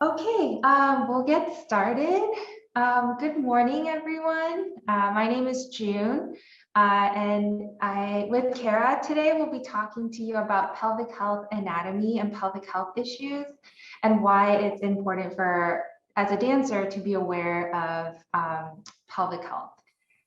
Okay, we'll get started. Good morning, everyone. My name is June, with Karah today, we'll be talking to you about pelvic health anatomy and pelvic health issues and why it's important for, as a dancer, to be aware of pelvic health.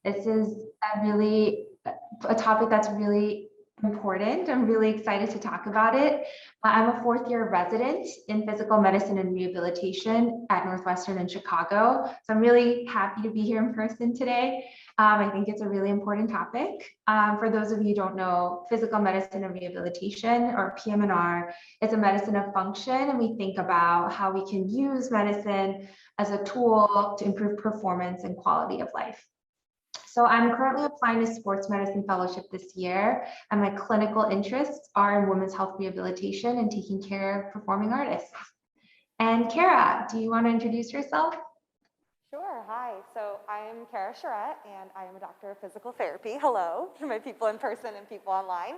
This is a topic that's really important. I'm really excited to talk about it. I'm a fourth-year resident in physical medicine and rehabilitation at Northwestern in Chicago. So I'm really happy to be here in person today. I think it's a really important topic. For those of you who don't know, physical medicine and rehabilitation, or PM&R, is a medicine of function, and we think about how we can use medicine as a tool to improve performance and quality of life. So I'm currently applying to sports medicine fellowship this year, and my clinical interests are in women's health rehabilitation and taking care of performing artists. And Karah, do you want to introduce yourself? Sure. Hi. So I'm Karah Charette, and I am a doctor of physical therapy. Hello to my people in person and people online.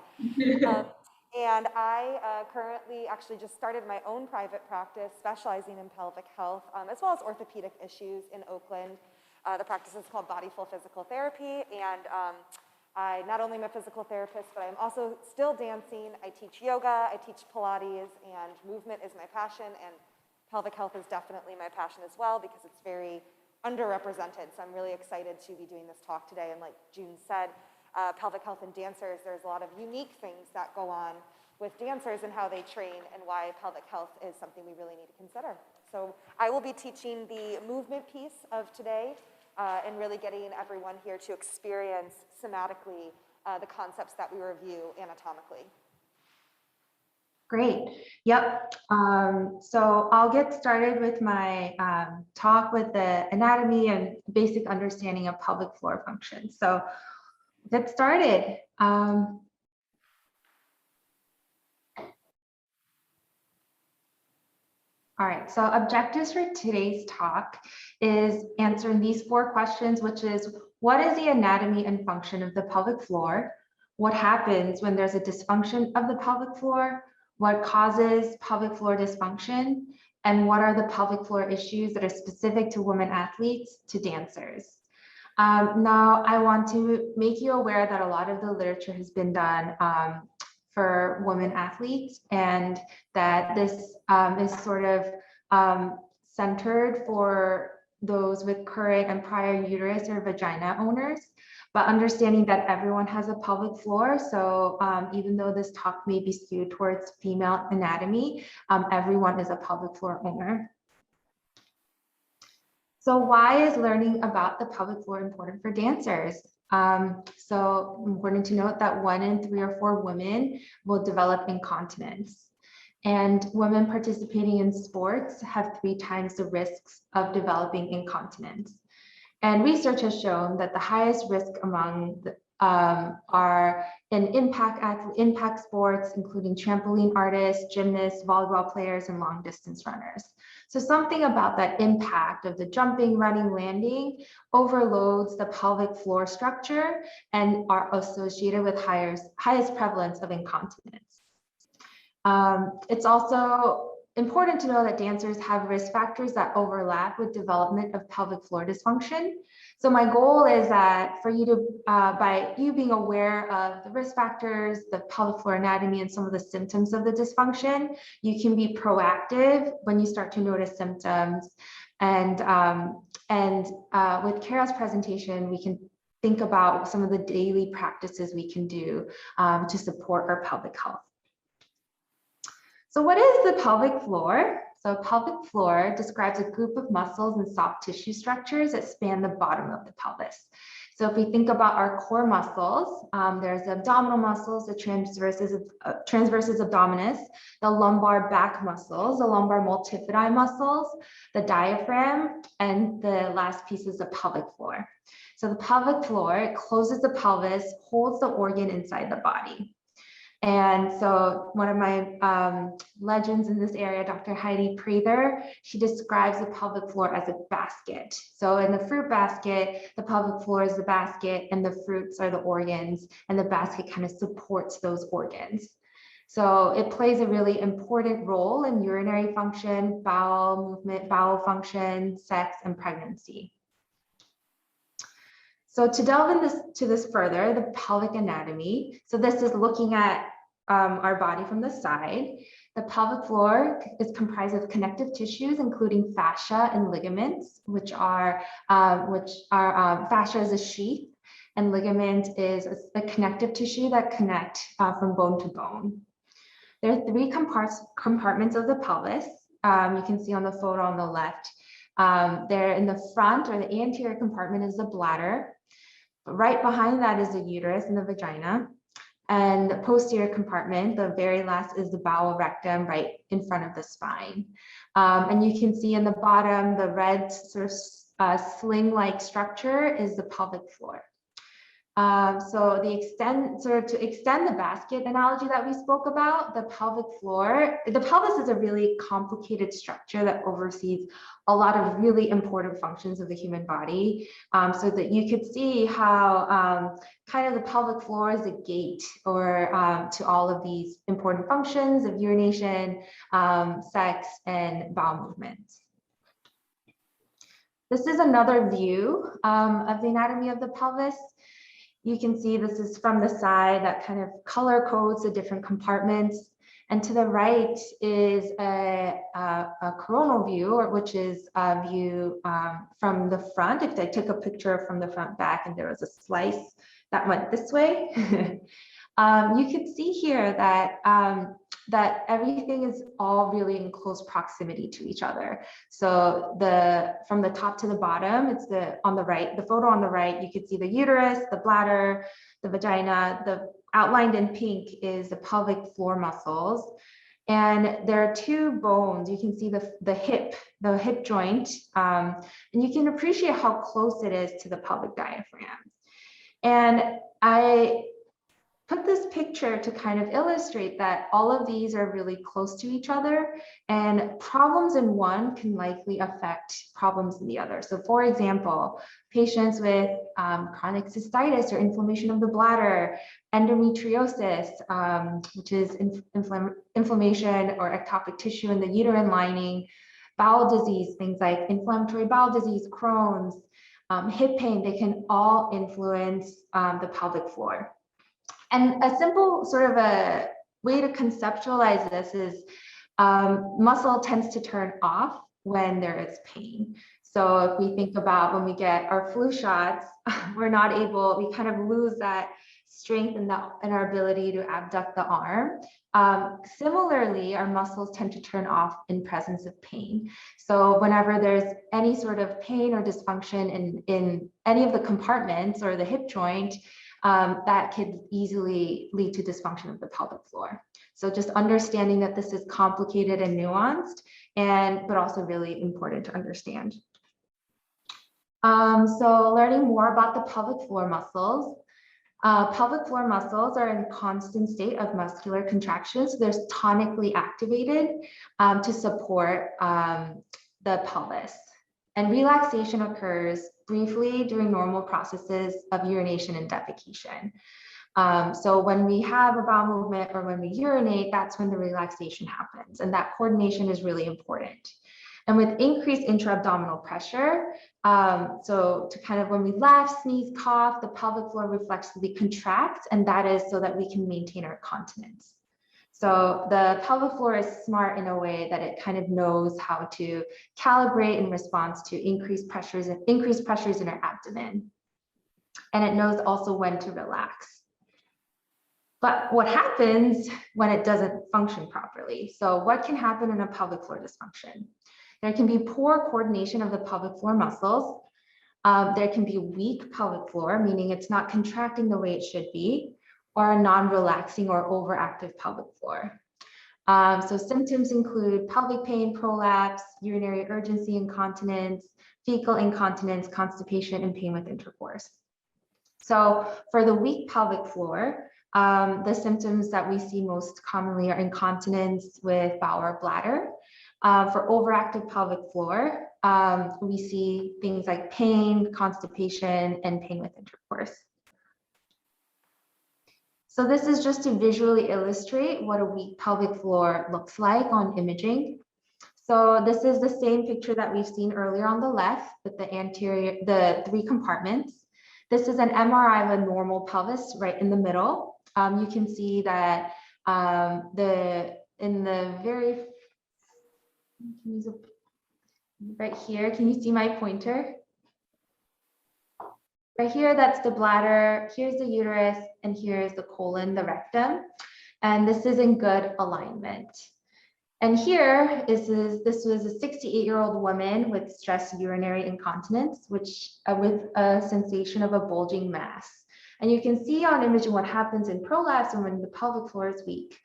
And I currently actually just started my own private practice specializing in pelvic health, as well as orthopedic issues in Oakland. The practice is called Body Full Physical Therapy, and I not only am a physical therapist, but I'm also still dancing. I teach yoga, I teach Pilates, and movement is my passion, and pelvic health is definitely my passion as well because it's very underrepresented. So I'm really excited to be doing this talk today. And like June said, pelvic health and dancers, there's a lot of unique things that go on with dancers and how they train, and why pelvic health is something we really need to consider. So I will be teaching the movement piece of today, and really getting everyone here to experience somatically the concepts that we review anatomically. Great. Yep. So I'll get started with my talk with the anatomy and basic understanding of pelvic floor function. So get started. All right, so objectives for today's talk is answering these 4 questions, which is, what is the anatomy and function of the pelvic floor? What happens when there's a dysfunction of the pelvic floor? What causes pelvic floor dysfunction? And what are the pelvic floor issues that are specific to women athletes, to dancers? Now, I want to make you aware that a lot of the literature has been done for women athletes, and that this is sort of centered for those with current and prior uterus or vagina owners, but understanding that everyone has a pelvic floor. So even though this talk may be skewed towards female anatomy, everyone is a pelvic floor owner. So why is learning about the pelvic floor important for dancers? So important to note that 1 in 3 or 4 women will develop incontinence, and women participating in sports have 3 times the risks of developing incontinence. And research has shown that the highest risk among are in impact sports, including trampoline artists, gymnasts, volleyball players, and long distance runners. So something about that impact of the jumping, running, landing overloads the pelvic floor structure and are associated with highest prevalence of incontinence. It's also important to know that dancers have risk factors that overlap with development of pelvic floor dysfunction. So my goal is that for you to, by you being aware of the risk factors, the pelvic floor anatomy, and some of the symptoms of the dysfunction, you can be proactive when you start to notice symptoms. And with Karah's presentation, we can think about some of the daily practices we can do to support our pelvic health. So what is the pelvic floor? So pelvic floor describes a group of muscles and soft tissue structures that span the bottom of the pelvis. So if we think about our core muscles, there's the abdominal muscles, the transversus abdominis, the lumbar back muscles, the lumbar multifidi muscles, the diaphragm, and the last piece is the pelvic floor. So the pelvic floor, it closes the pelvis, holds the organ inside the body. And so one of my legends in this area, Dr. Heidi Prather, she describes the pelvic floor as a basket. So in the fruit basket, the pelvic floor is the basket and the fruits are the organs, and the basket kind of supports those organs. So it plays a really important role in urinary function, bowel movement, bowel function, sex, and pregnancy. So to delve into this further, the pelvic anatomy. So this is looking at our body from the side. The pelvic floor is comprised of connective tissues, including fascia and ligaments, which are fascia is a sheath, and ligament is a connective tissue that connect from bone to bone. There are three compartments of the pelvis. You can see on the photo on the left. There in the front, or the anterior compartment, is the bladder. Right behind that is the uterus and the vagina. And the posterior compartment, the very last, is the bowel rectum right in front of the spine. And you can see in the bottom, the red sort of sling-like structure is the pelvic floor. So to extend the basket analogy that we spoke about, the pelvic floor, the pelvis is a really complicated structure that oversees a lot of really important functions of the human body. So that you could see how kind of the pelvic floor is a gate or to all of these important functions of urination, sex, and bowel movements. This is another view of the anatomy of the pelvis. You can see this is from the side that kind of color codes the different compartments. And to the right is a coronal view, which is a view from the front. If I took a picture from the front back and there was a slice that went this way, you could see here that that everything is all really in close proximity to each other. So from the top to the bottom, it's on the right, the photo on the right, you could see the uterus, the bladder, the vagina. The outlined in pink is the pelvic floor muscles. And there are two bones. You can see the hip joint, and you can appreciate how close it is to the pelvic diaphragm. And I put this picture to kind of illustrate that all of these are really close to each other, and problems in one can likely affect problems in the other. So for example, patients with chronic cystitis or inflammation of the bladder, endometriosis, which is inflammation or ectopic tissue in the uterine lining, bowel disease, things like inflammatory bowel disease, Crohn's, hip pain, they can all influence the pelvic floor. And a simple sort of a way to conceptualize this is muscle tends to turn off when there is pain. So if we think about when we get our flu shots, we kind of lose that strength in our ability to abduct the arm. Similarly, our muscles tend to turn off in presence of pain. So whenever there's any sort of pain or dysfunction in any of the compartments or the hip joint, that could easily lead to dysfunction of the pelvic floor. So just understanding that this is complicated and nuanced, but also really important to understand. So learning more about the pelvic floor muscles. Pelvic floor muscles are in constant state of muscular contraction. So they're tonically activated to support the pelvis. And relaxation occurs briefly during normal processes of urination and defecation. So when we have a bowel movement or when we urinate, that's when the relaxation happens. And that coordination is really important. And with increased intra-abdominal pressure, so to kind of when we laugh, sneeze, cough, the pelvic floor reflexively contracts, and that is so that we can maintain our continence. So the pelvic floor is smart in a way that it kind of knows how to calibrate in response to increased pressures in our abdomen. And it knows also when to relax. But what happens when it doesn't function properly? So what can happen in a pelvic floor dysfunction? There can be poor coordination of the pelvic floor muscles. There can be weak pelvic floor, meaning it's not contracting the way it should be, or a non-relaxing or overactive pelvic floor. So symptoms include pelvic pain, prolapse, urinary urgency, incontinence, fecal incontinence, constipation, and pain with intercourse. So for the weak pelvic floor, the symptoms that we see most commonly are incontinence with bowel or bladder. For overactive pelvic floor, we see things like pain, constipation, and pain with intercourse. So this is just to visually illustrate what a weak pelvic floor looks like on imaging. So this is the same picture that we've seen earlier on the left with the 3 compartments. This is an MRI of a normal pelvis right in the middle. You can see that right here, can you see my pointer? Right here, that's the bladder, here's the uterus, and here's the colon, the rectum. And this is in good alignment. And here this was a 68-year-old woman with stress urinary incontinence, which with a sensation of a bulging mass. And you can see on imaging what happens in prolapse and when the pelvic floor is weak.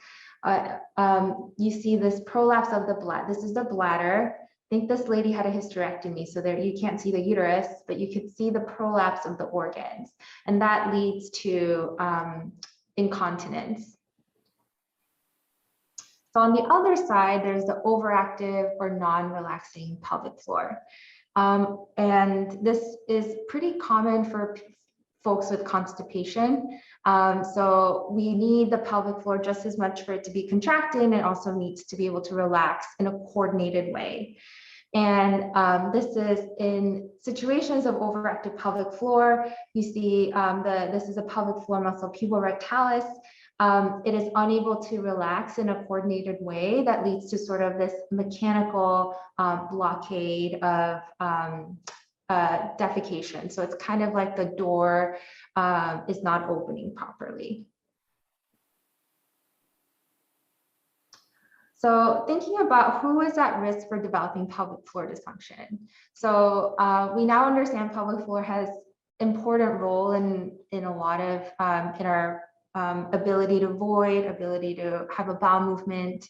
You see this prolapse of the bladder. This is the bladder. I think this lady had a hysterectomy, so there you can't see the uterus, but you could see the prolapse of the organs, and that leads to incontinence. So on the other side, there's the overactive or non-relaxing pelvic floor. And this is pretty common for folks with constipation. So we need the pelvic floor just as much for it to be contracted, and it also needs to be able to relax in a coordinated way. And this is in situations of overactive pelvic floor. You see this is a pelvic floor muscle, puborectalis. It is unable to relax in a coordinated way that leads to sort of this mechanical blockade of defecation. So it's kind of like the door is not opening properly. So thinking about who is at risk for developing pelvic floor dysfunction. So we now understand pelvic floor has important role in a lot of in our ability to void, ability to have a bowel movement.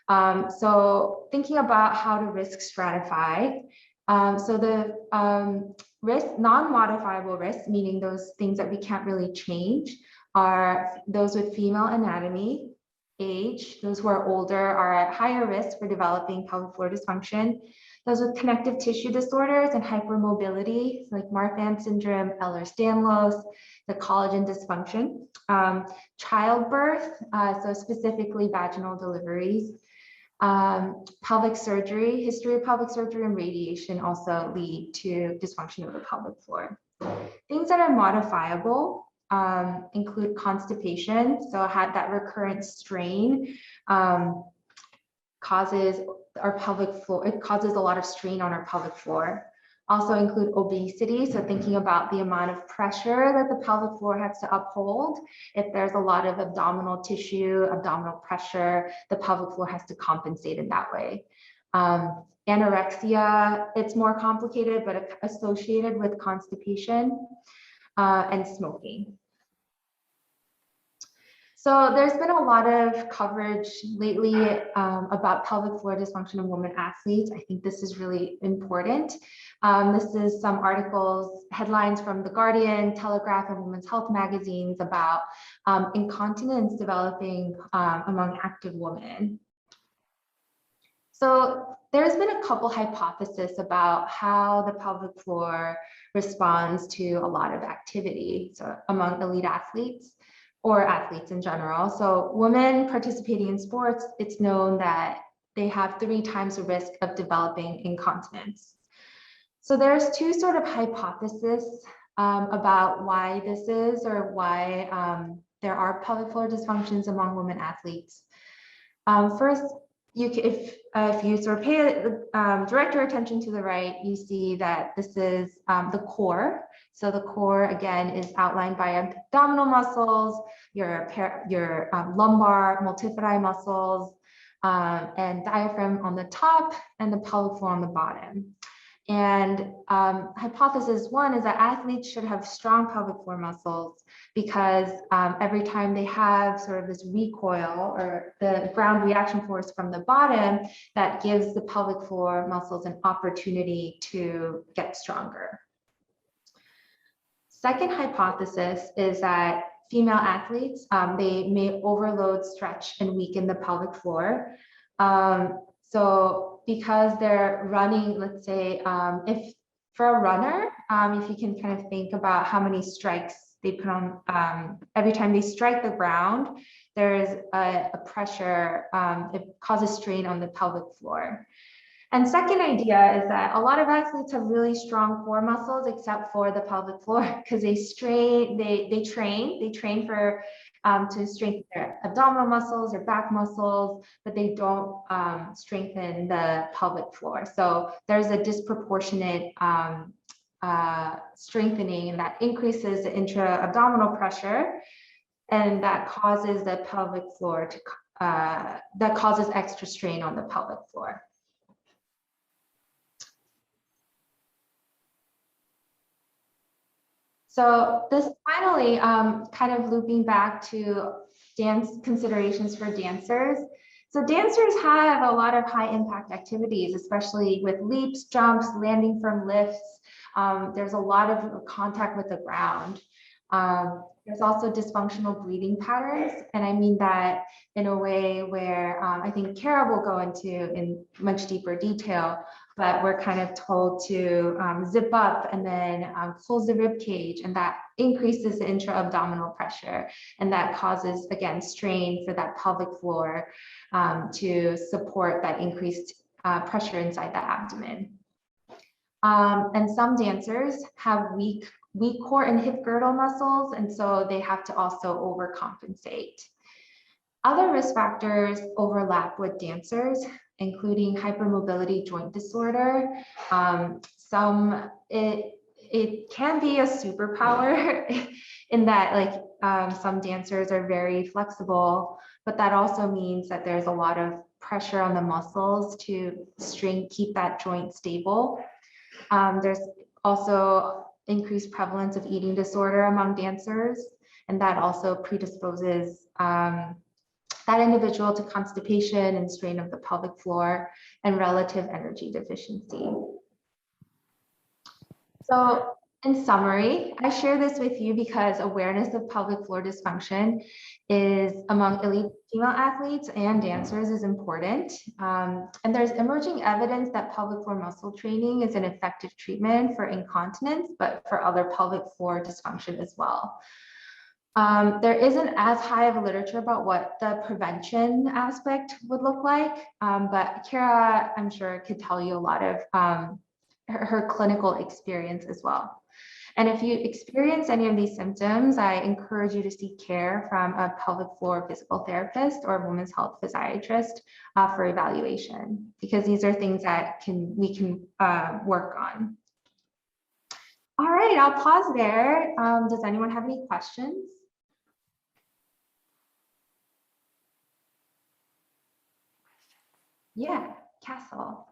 So thinking about how to risk stratify. So the risk, non-modifiable risks, meaning those things that we can't really change, are those with female anatomy, age. Those who are older are at higher risk for developing pelvic floor dysfunction. Those with connective tissue disorders and hypermobility, like Marfan syndrome, Ehlers-Danlos, the collagen dysfunction, childbirth, so specifically vaginal deliveries, pelvic surgery, history of pelvic surgery, and radiation also lead to dysfunction of the pelvic floor. Things that are modifiable include constipation. So had that recurrent strain causes our pelvic floor, it causes a lot of strain on our pelvic floor. Also include obesity. So thinking about the amount of pressure that the pelvic floor has to uphold. If there's a lot of abdominal tissue, abdominal pressure, the pelvic floor has to compensate in that way. Anorexia, it's more complicated, but associated with constipation and smoking. So there's been a lot of coverage lately about pelvic floor dysfunction in women athletes. I think this is really important. This is some articles, headlines from The Guardian, Telegraph, and Women's Health magazines about incontinence developing among active women. So there's been a couple hypotheses about how the pelvic floor responds to a lot of activity, so among elite athletes or athletes in general. So women participating in sports, it's known that they have 3 times the risk of developing incontinence. So there's 2 sort of hypotheses about why this is, or why there are pelvic floor dysfunctions among women athletes. First, if you sort of pay direct your attention to the right, you see that this is the core. So the core, again, is outlined by abdominal muscles, your lumbar, multifidi muscles, and diaphragm on the top, and the pelvic floor on the bottom. And hypothesis 1 is that athletes should have strong pelvic floor muscles because every time they have sort of this recoil or the ground reaction force from the bottom, that gives the pelvic floor muscles an opportunity to get stronger. Second hypothesis is that female athletes, they may overload, stretch, and weaken the pelvic floor. So because they're running, let's say, if for a runner, if you can kind of think about how many strikes they put on, every time they strike the ground, there's a pressure, it causes strain on the pelvic floor. And second idea is that a lot of athletes have really strong core muscles, except for the pelvic floor, because they train for to strengthen their abdominal muscles, their back muscles, but they don't strengthen the pelvic floor. So there's a disproportionate strengthening, and that increases the intra-abdominal pressure, and that causes the pelvic floor to that causes extra strain on the pelvic floor. So this finally, kind of looping back to dance considerations for dancers. So dancers have a lot of high impact activities, especially with leaps, jumps, landing from lifts. There's a lot of contact with the ground. There's also dysfunctional breathing patterns. And I mean that in a way where I think Karah will go into in much deeper detail, but we're kind of told to zip up and then close the rib cage, and that increases the intra-abdominal pressure, and that causes, again, strain for that pelvic floor to support that increased pressure inside the abdomen. And some dancers have weak core and hip girdle muscles, and so they have to also overcompensate. Other risk factors overlap with dancers, including hypermobility joint disorder. It can be a superpower in that, like, some dancers are very flexible, but that also means that there's a lot of pressure on the muscles to keep that joint stable. There's also increased prevalence of eating disorder among dancers, and that also predisposes that individual to constipation and strain of the pelvic floor and relative energy deficiency. So in summary, I share this with you because awareness of pelvic floor dysfunction is among elite female athletes and dancers is important. And there's emerging evidence that pelvic floor muscle training is an effective treatment for incontinence, but for other pelvic floor dysfunction as well. There isn't as high of a literature about what the prevention aspect would look like, but Karah, I'm sure, could tell you a lot of her clinical experience as well. And if you experience any of these symptoms, I encourage you to seek care from a pelvic floor physical therapist or women's health physiatrist for evaluation, because these are things that we can work on. All right, I'll pause there. Does anyone have any questions? Yeah, Castle.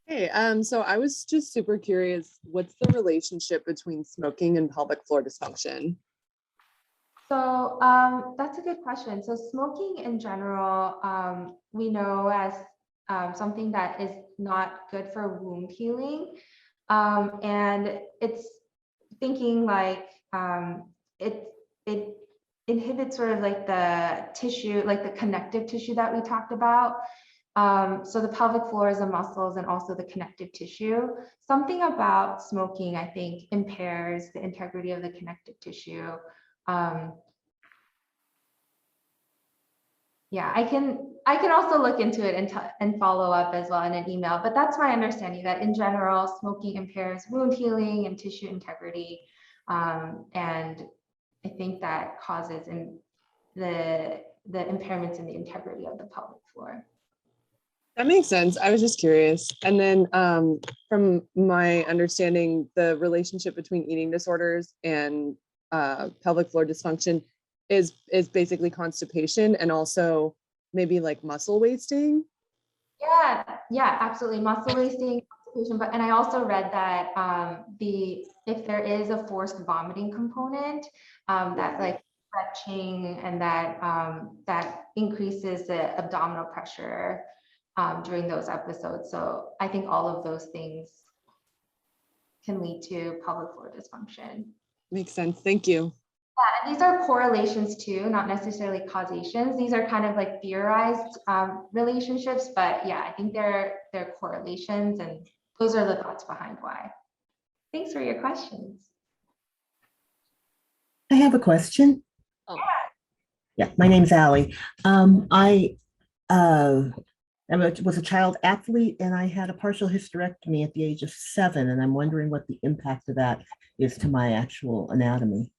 Hey, so I was just super curious, what's the relationship between smoking and pelvic floor dysfunction? So that's a good question. So smoking in general, we know as something that is not good for wound healing. And it's thinking like it inhibits sort of like the tissue, like the connective tissue that we talked about. So the pelvic floor is the muscles and also the connective tissue. Something about smoking, I think, impairs the integrity of the connective tissue. Yeah, I can also look into it and follow up as well in an email, but that's my understanding, that in general, smoking impairs wound healing and tissue integrity. And I think that causes the impairments in the integrity of the pelvic floor. That makes sense. I was just curious. And then from my understanding, the relationship between eating disorders and pelvic floor dysfunction is basically constipation and also maybe like muscle wasting. Yeah, absolutely. Muscle wasting, constipation, and I also read that if there is a forced vomiting component, that like stretching and that increases the abdominal pressure during those episodes. So I think all of those things can lead to pelvic floor dysfunction. Makes sense. Thank you. Yeah, and these are correlations too, not necessarily causations. These are kind of like theorized relationships, but yeah, I think they're correlations, and those are the thoughts behind why. Thanks for your questions. I have a question. Oh, Yeah, my name's Allie. I was a child athlete and I had a partial hysterectomy at the age of 7, and I'm wondering what the impact of that is to my actual anatomy.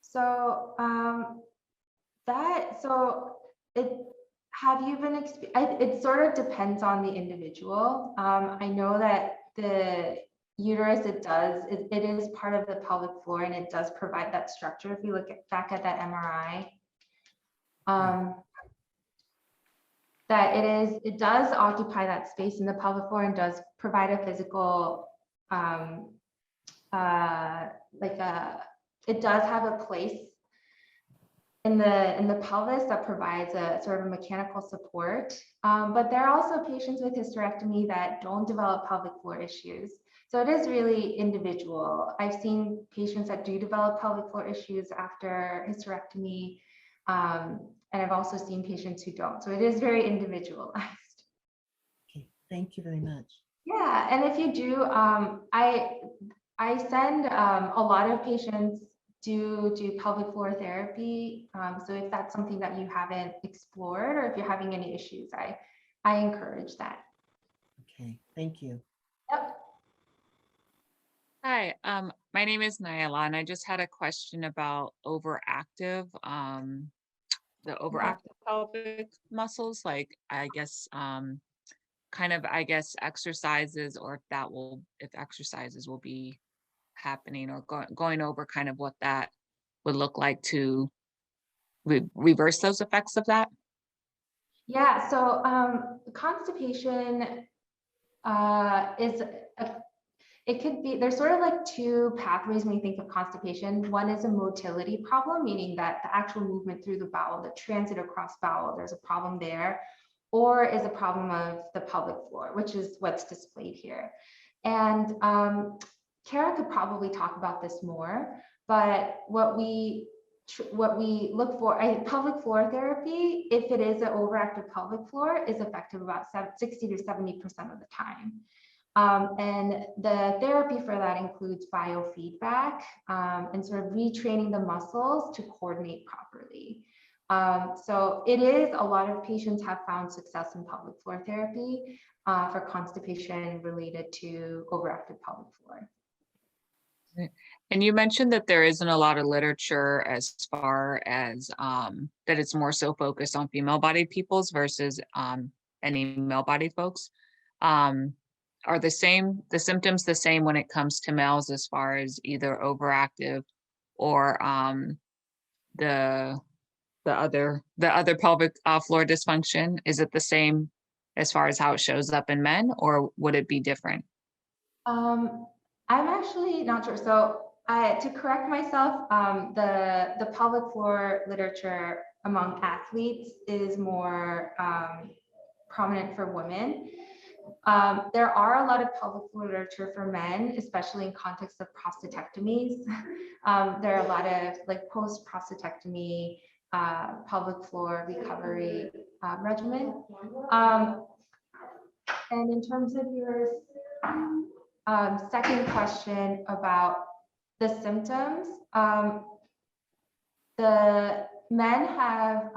So it have you been it sort of depends on the individual. I know that the uterus, it is part of the pelvic floor and it does provide that structure. If you look back at that MRI, that it does occupy that space in the pelvic floor and does provide a physical it does have a place in the pelvis that provides a sort of mechanical support. But there are also patients with hysterectomy that don't develop pelvic floor issues. So it is really individual. I've seen patients that do develop pelvic floor issues after hysterectomy. And I've also seen patients who don't. So it is very individualized. Okay, thank you very much. Yeah, and if you do, I send a lot of patients do pelvic floor therapy. So if that's something that you haven't explored, or if you're having any issues, I encourage that. Okay, thank you. Yep. hi. My name is Nyala, and I just had a question about overactive, the overactive pelvic muscles. Like, I guess, exercises, or if exercises will be happening, or going over kind of what that would look like to reverse those effects of that. Yeah, so constipation it could be, there's sort of like two pathways when you think of constipation. One is a motility problem, meaning that the actual movement through the bowel, the transit across bowel, there's a problem there, or is a problem of the pelvic floor, which is what's displayed here. And Karah could probably talk about this more, but what we look for, pelvic floor therapy, if it is an overactive pelvic floor, is effective about 60 to 70% of the time. And the therapy for that includes biofeedback and sort of retraining the muscles to coordinate properly. So it is, a lot of patients have found success in pelvic floor therapy for constipation related to overactive pelvic floor. And you mentioned that there isn't a lot of literature as far as that it's more so focused on female-bodied peoples versus any male-bodied folks. Are the symptoms the same when it comes to males as far as either overactive or the other pelvic floor dysfunction? Is it the same as far as how it shows up in men, or would it be different? I'm actually not sure. So to correct myself, the pelvic floor literature among athletes is more prominent for women. There are a lot of pelvic floor literature for men, especially in context of prostatectomies. There are a lot of like post-prostatectomy pelvic floor recovery regimen. And in terms of your second question about the symptoms, the men have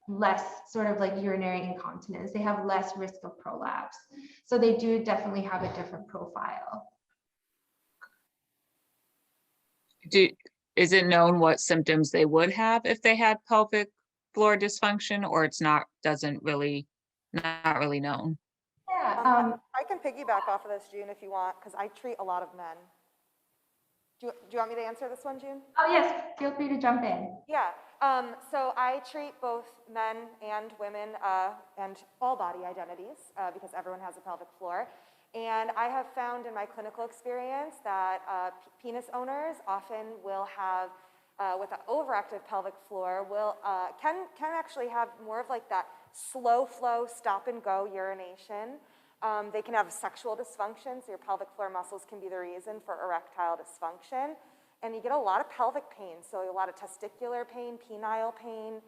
less sort of like urinary incontinence. They have less risk of prolapse. So they do definitely have a different profile. Is it known what symptoms they would have if they had pelvic floor dysfunction, or it's not really known? Yeah. I can piggyback off of this, June, if you want, because I treat a lot of men. Do you want me to answer this one, June? Oh yes, feel free to jump in. Yeah. So I treat both men and women and all body identities because everyone has a pelvic floor. And I have found in my clinical experience that penis owners often will have, with an overactive pelvic floor, can actually have more of like that slow flow, stop and go urination. They can have sexual dysfunction, so your pelvic floor muscles can be the reason for erectile dysfunction. And you get a lot of pelvic pain, so a lot of testicular pain, penile pain,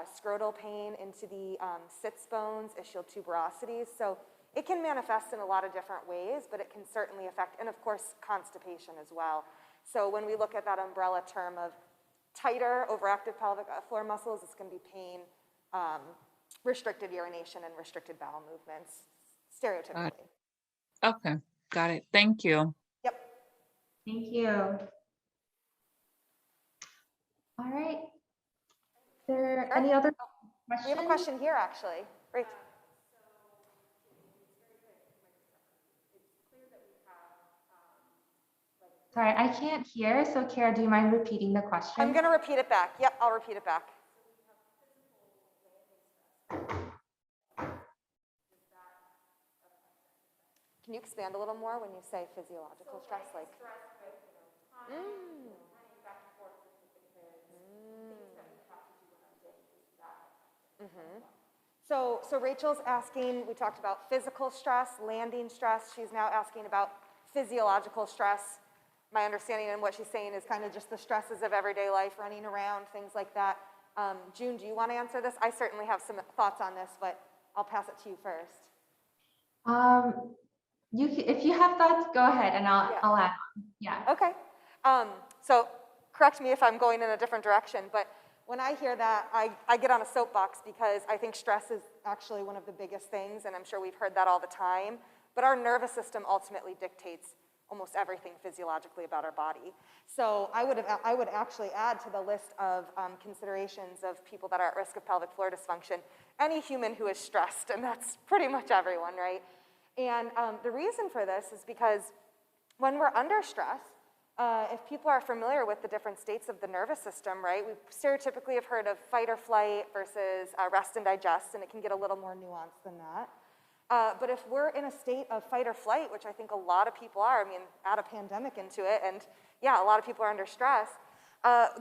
scrotal pain into the sits bones, ischial tuberosities. So it can manifest in a lot of different ways, but it can certainly affect, and of course, constipation as well. So when we look at that umbrella term of tighter overactive pelvic floor muscles, it's going to be pain, restricted urination, and restricted bowel movements, stereotypically. Okay, got it. Thank you. Yep. Thank you. All right. Is there Sure. any other We questions? have a question here, actually. Great. Sorry, I can't hear. So Karah, do you mind repeating the question? I'm going to repeat it back. Yep, I'll repeat it back. Can you expand a little more when you say physiological stress? Like, So Rachel's asking, we talked about physical stress, landing stress. She's now asking about physiological stress. My understanding and what she's saying is kind of just the stresses of everyday life, running around, things like that. June, do you want to answer this? I certainly have some thoughts on this, but I'll pass it to you first. If you have thoughts, go ahead and I'll add on. Yeah. Okay. So correct me if I'm going in a different direction, but when I hear that, I get on a soapbox because I think stress is actually one of the biggest things, and I'm sure we've heard that all the time. But our nervous system ultimately dictates almost everything physiologically about our body. So I would actually add to the list of considerations of people that are at risk of pelvic floor dysfunction, any human who is stressed, and that's pretty much everyone, right? And the reason for this is because when we're under stress, if people are familiar with the different states of the nervous system, right, we stereotypically have heard of fight or flight versus rest and digest, and it can get a little more nuanced than that. But if we're in a state of fight or flight, which I think a lot of people are, I mean, add a pandemic into it, and yeah, a lot of people are under stress,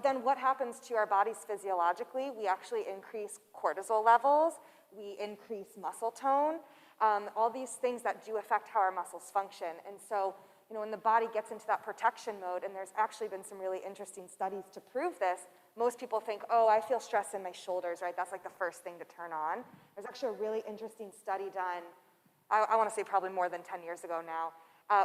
then what happens to our bodies physiologically? We actually increase cortisol levels, we increase muscle tone, all these things that do affect how our muscles function. And so, you know, when the body gets into that protection mode, and there's actually been some really interesting studies to prove this, most people think, oh, I feel stress in my shoulders, right? That's like the first thing to turn on. There's actually a really interesting study done, I want to say probably more than 10 years ago now,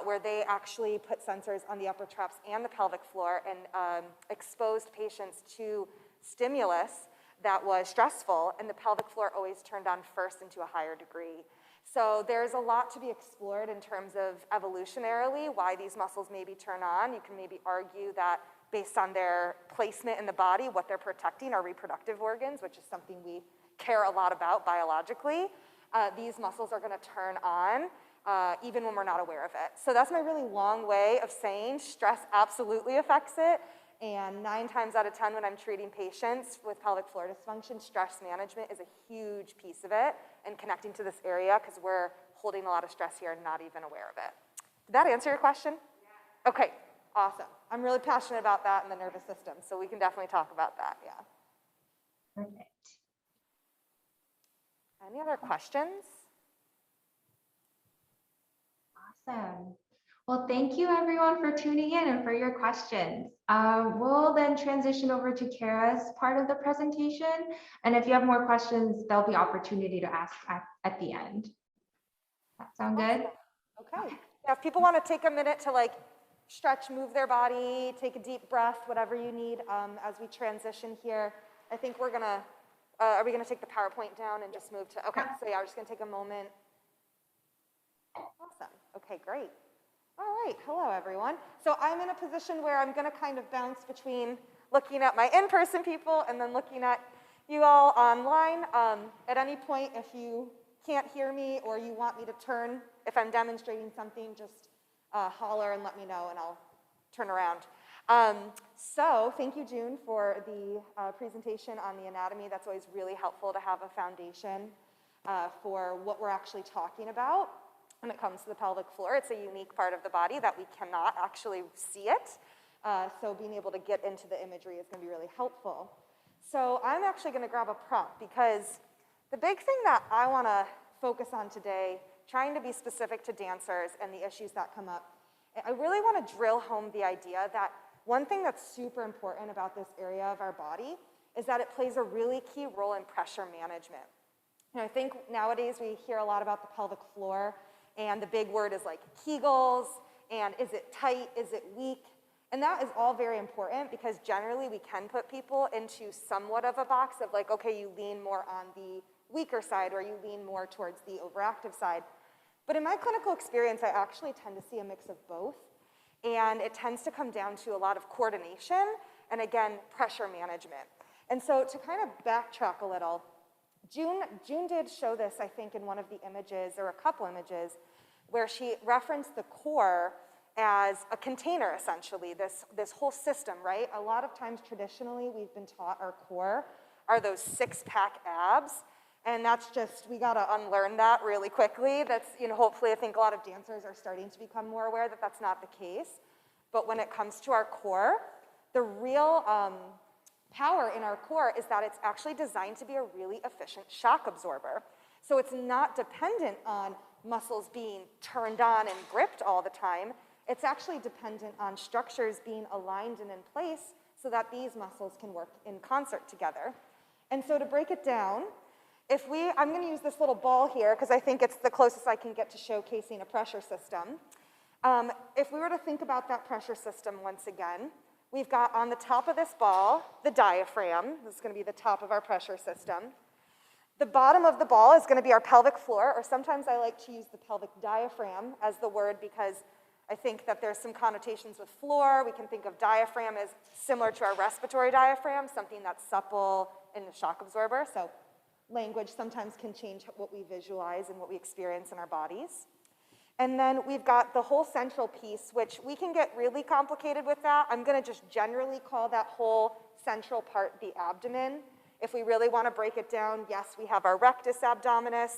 where they actually put sensors on the upper traps and the pelvic floor and exposed patients to stimulus that was stressful, and the pelvic floor always turned on first and to a higher degree. So there's a lot to be explored in terms of evolutionarily why these muscles maybe turn on. You can maybe argue that based on their placement in the body, what they're protecting are reproductive organs, which is something we care a lot about biologically. These muscles are going to turn on even when we're not aware of it. So that's my really long way of saying stress absolutely affects it. And 9 times out of 10 when I'm treating patients with pelvic floor dysfunction, stress management is a huge piece of it and connecting to this area because we're holding a lot of stress here and not even aware of it. Did that answer your question? Yeah. Okay, awesome. I'm really passionate about that in the nervous system, so we can definitely talk about that, yeah. Perfect. Any other questions? Awesome. Well, thank you everyone for tuning in and for your questions. We'll then transition over to Karah's part of the presentation. And if you have more questions, there'll be opportunity to ask at the end. That sound good? Okay. Now, if people want to take a minute to like stretch, move their body, take a deep breath, whatever you need as we transition here, I think we're gonna, are we gonna take the PowerPoint down and just move to, okay, so yeah, we're just gonna take a moment. Awesome, okay, great. All right, hello everyone. So I'm in a position where I'm gonna kind of bounce between looking at my in-person people and then looking at you all online. At any point, if you can't hear me or you want me to turn, if I'm demonstrating something, just holler and let me know and I'll turn around. So thank you, June, for the presentation on the anatomy. That's always really helpful to have a foundation for what we're actually talking about when it comes to the pelvic floor. It's a unique part of the body that we cannot actually see it. So being able to get into the imagery is going to be really helpful. So I'm actually going to grab a prop because the big thing that I want to focus on today, trying to be specific to dancers and the issues that come up, I really want to drill home the idea that one thing that's super important about this area of our body is that it plays a really key role in pressure management. And I think nowadays we hear a lot about the pelvic floor, and the big word is like Kegels, and is it tight, is it weak? And that is all very important because generally we can put people into somewhat of a box of like, okay, you lean more on the weaker side or you lean more towards the overactive side. But in my clinical experience, I actually tend to see a mix of both. And it tends to come down to a lot of coordination and again, pressure management. And so to kind of backtrack a little, June did show this, I think, in one of the images, or a couple images, where she referenced the core as a container, essentially, this whole system, right? A lot of times, traditionally, we've been taught our core are those six-pack abs, and that's just, we gotta unlearn that really quickly. That's, you know, hopefully, I think a lot of dancers are starting to become more aware that that's not the case. But when it comes to our core, the real power in our core is that it's actually designed to be a really efficient shock absorber. So it's not dependent on muscles being turned on and gripped all the time. It's actually dependent on structures being aligned and in place so that these muscles can work in concert together. And so to break it down, I'm going to use this little ball here because I think it's the closest I can get to showcasing a pressure system. If we were to think about that pressure system once again, we've got on the top of this ball, the diaphragm. This is going to be the top of our pressure system. The bottom of the ball is going to be our pelvic floor, or sometimes I like to use the pelvic diaphragm as the word because I think that there's some connotations with floor. We can think of diaphragm as similar to our respiratory diaphragm, something that's supple in the shock absorber. So language sometimes can change what we visualize and what we experience in our bodies. And then we've got the whole central piece, which we can get really complicated with that. I'm going to just generally call that whole central part the abdomen. If we really want to break it down, yes, we have our rectus abdominis.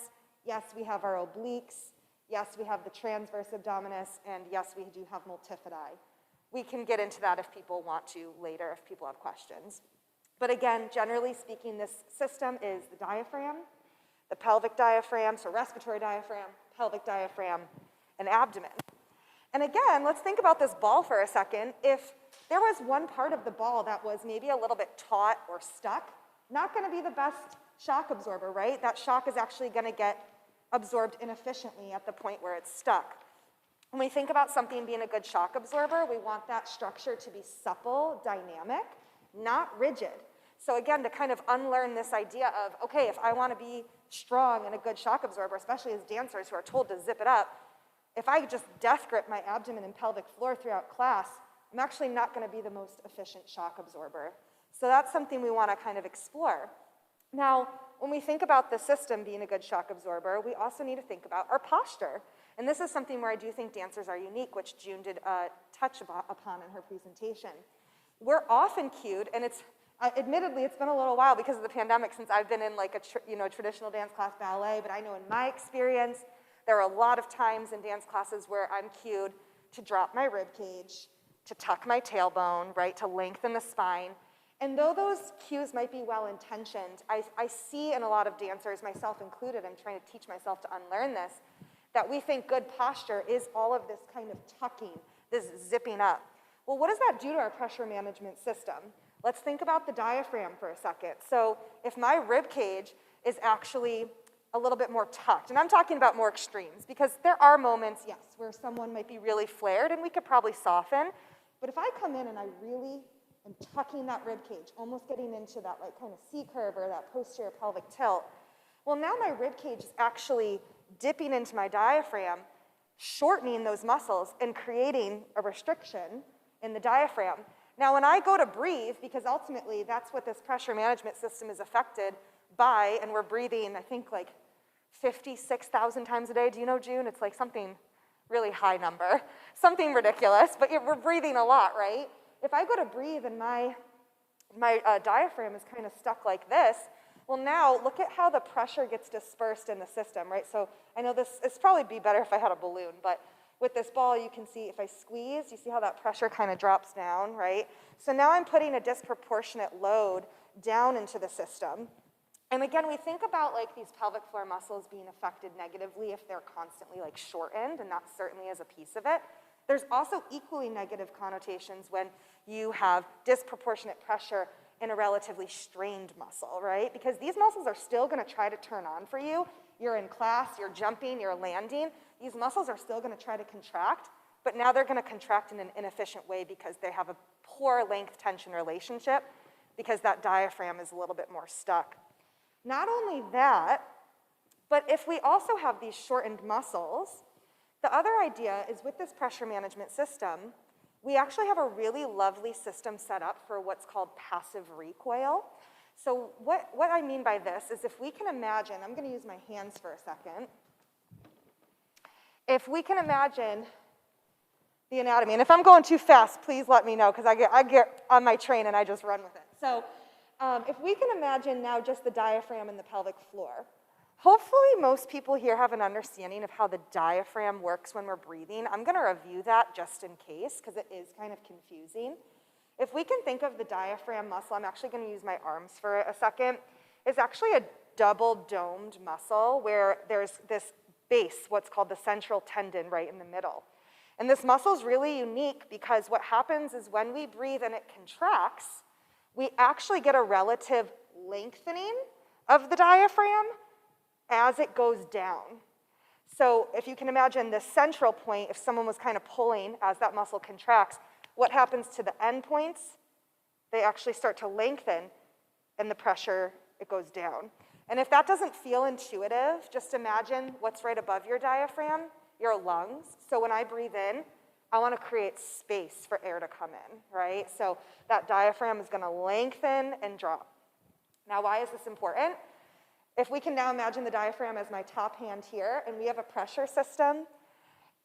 Yes, we have our obliques. Yes, we have the transverse abdominis. And yes, we do have multifidi. We can get into that if people want to later, if people have questions. But again, generally speaking, this system is the diaphragm, the pelvic diaphragm, so respiratory diaphragm, pelvic diaphragm, and abdomen. And again, let's think about this ball for a second. If there was one part of the ball that was maybe a little bit taut or stuck, not going to be the best shock absorber, right? That shock is actually going to get absorbed inefficiently at the point where it's stuck. When we think about something being a good shock absorber, we want that structure to be supple, dynamic, not rigid. So again, to kind of unlearn this idea of, okay, if I want to be strong and a good shock absorber, especially as dancers who are told to zip it up, if I just death grip my abdomen and pelvic floor throughout class, I'm actually not going to be the most efficient shock absorber. So that's something we want to kind of explore. Now, when we think about the system being a good shock absorber, we also need to think about our posture. And this is something where I do think dancers are unique, which June did touch upon in her presentation. We're often cued, and it's admittedly, it's been a little while because of the pandemic since I've been in like a traditional dance class ballet, but I know in my experience, there are a lot of times in dance classes where I'm cued to drop my rib cage, to tuck my tailbone, right, to lengthen the spine. And though those cues might be well-intentioned, I see in a lot of dancers, myself included, I'm trying to teach myself to unlearn this, that we think good posture is all of this kind of tucking, this zipping up. Well, what does that do to our pressure management system? Let's think about the diaphragm for a second. So if my rib cage is actually a little bit more tucked, and I'm talking about more extremes, because there are moments, yes, where someone might be really flared and we could probably soften, but if I come in and I really am tucking that rib cage, almost getting into that like kind of C curve or that posterior pelvic tilt, well, now my rib cage is actually dipping into my diaphragm, shortening those muscles and creating a restriction in the diaphragm. Now, when I go to breathe, because ultimately that's what this pressure management system is affected by, and we're breathing, I think, like 56,000 times a day. Do you know, June? It's like something really high number, something ridiculous, but we're breathing a lot, right? If I go to breathe and my diaphragm is kind of stuck like this, well, now look at how the pressure gets dispersed in the system, right? So I know it's probably be better if I had a balloon, but with this ball, you can see if I squeeze, you see how that pressure kind of drops down, right? So now I'm putting a disproportionate load down into the system. And again, we think about like these pelvic floor muscles being affected negatively if they're constantly like shortened, and that certainly is a piece of it. There's also equally negative connotations when you have disproportionate pressure in a relatively strained muscle, right? Because these muscles are still going to try to turn on for you. You're in class, you're jumping, you're landing. These muscles are still going to try to contract, but now they're gonna contract in an inefficient way because they have a poor length tension relationship because that diaphragm is a little bit more stuck. Not only that, but if we also have these shortened muscles, the other idea is with this pressure management system, we actually have a really lovely system set up for what's called passive recoil. So what I mean by this is if we can imagine, I'm gonna use my hands for a second. If we can imagine the anatomy, and if I'm going too fast, please let me know, because I get on my train and I just run with it. So if we can imagine now just the diaphragm and the pelvic floor, hopefully most people here have an understanding of how the diaphragm works when we're breathing. I'm gonna review that just in case, because it is kind of confusing. If we can think of the diaphragm muscle, I'm actually gonna use my arms for a second. It's actually a double domed muscle where there's this base, what's called the central tendon right in the middle. And this muscle is really unique because what happens is when we breathe and it contracts, we actually get a relative lengthening of the diaphragm as it goes down. So if you can imagine the central point, if someone was kind of pulling as that muscle contracts, what happens to the end points? They actually start to lengthen and the pressure, it goes down. And if that doesn't feel intuitive, just imagine what's right above your diaphragm, your lungs. So when I breathe in, I want to create space for air to come in, right? So that diaphragm is going to lengthen and drop. Now, why is this important? If we can now imagine the diaphragm as my top hand here, and we have a pressure system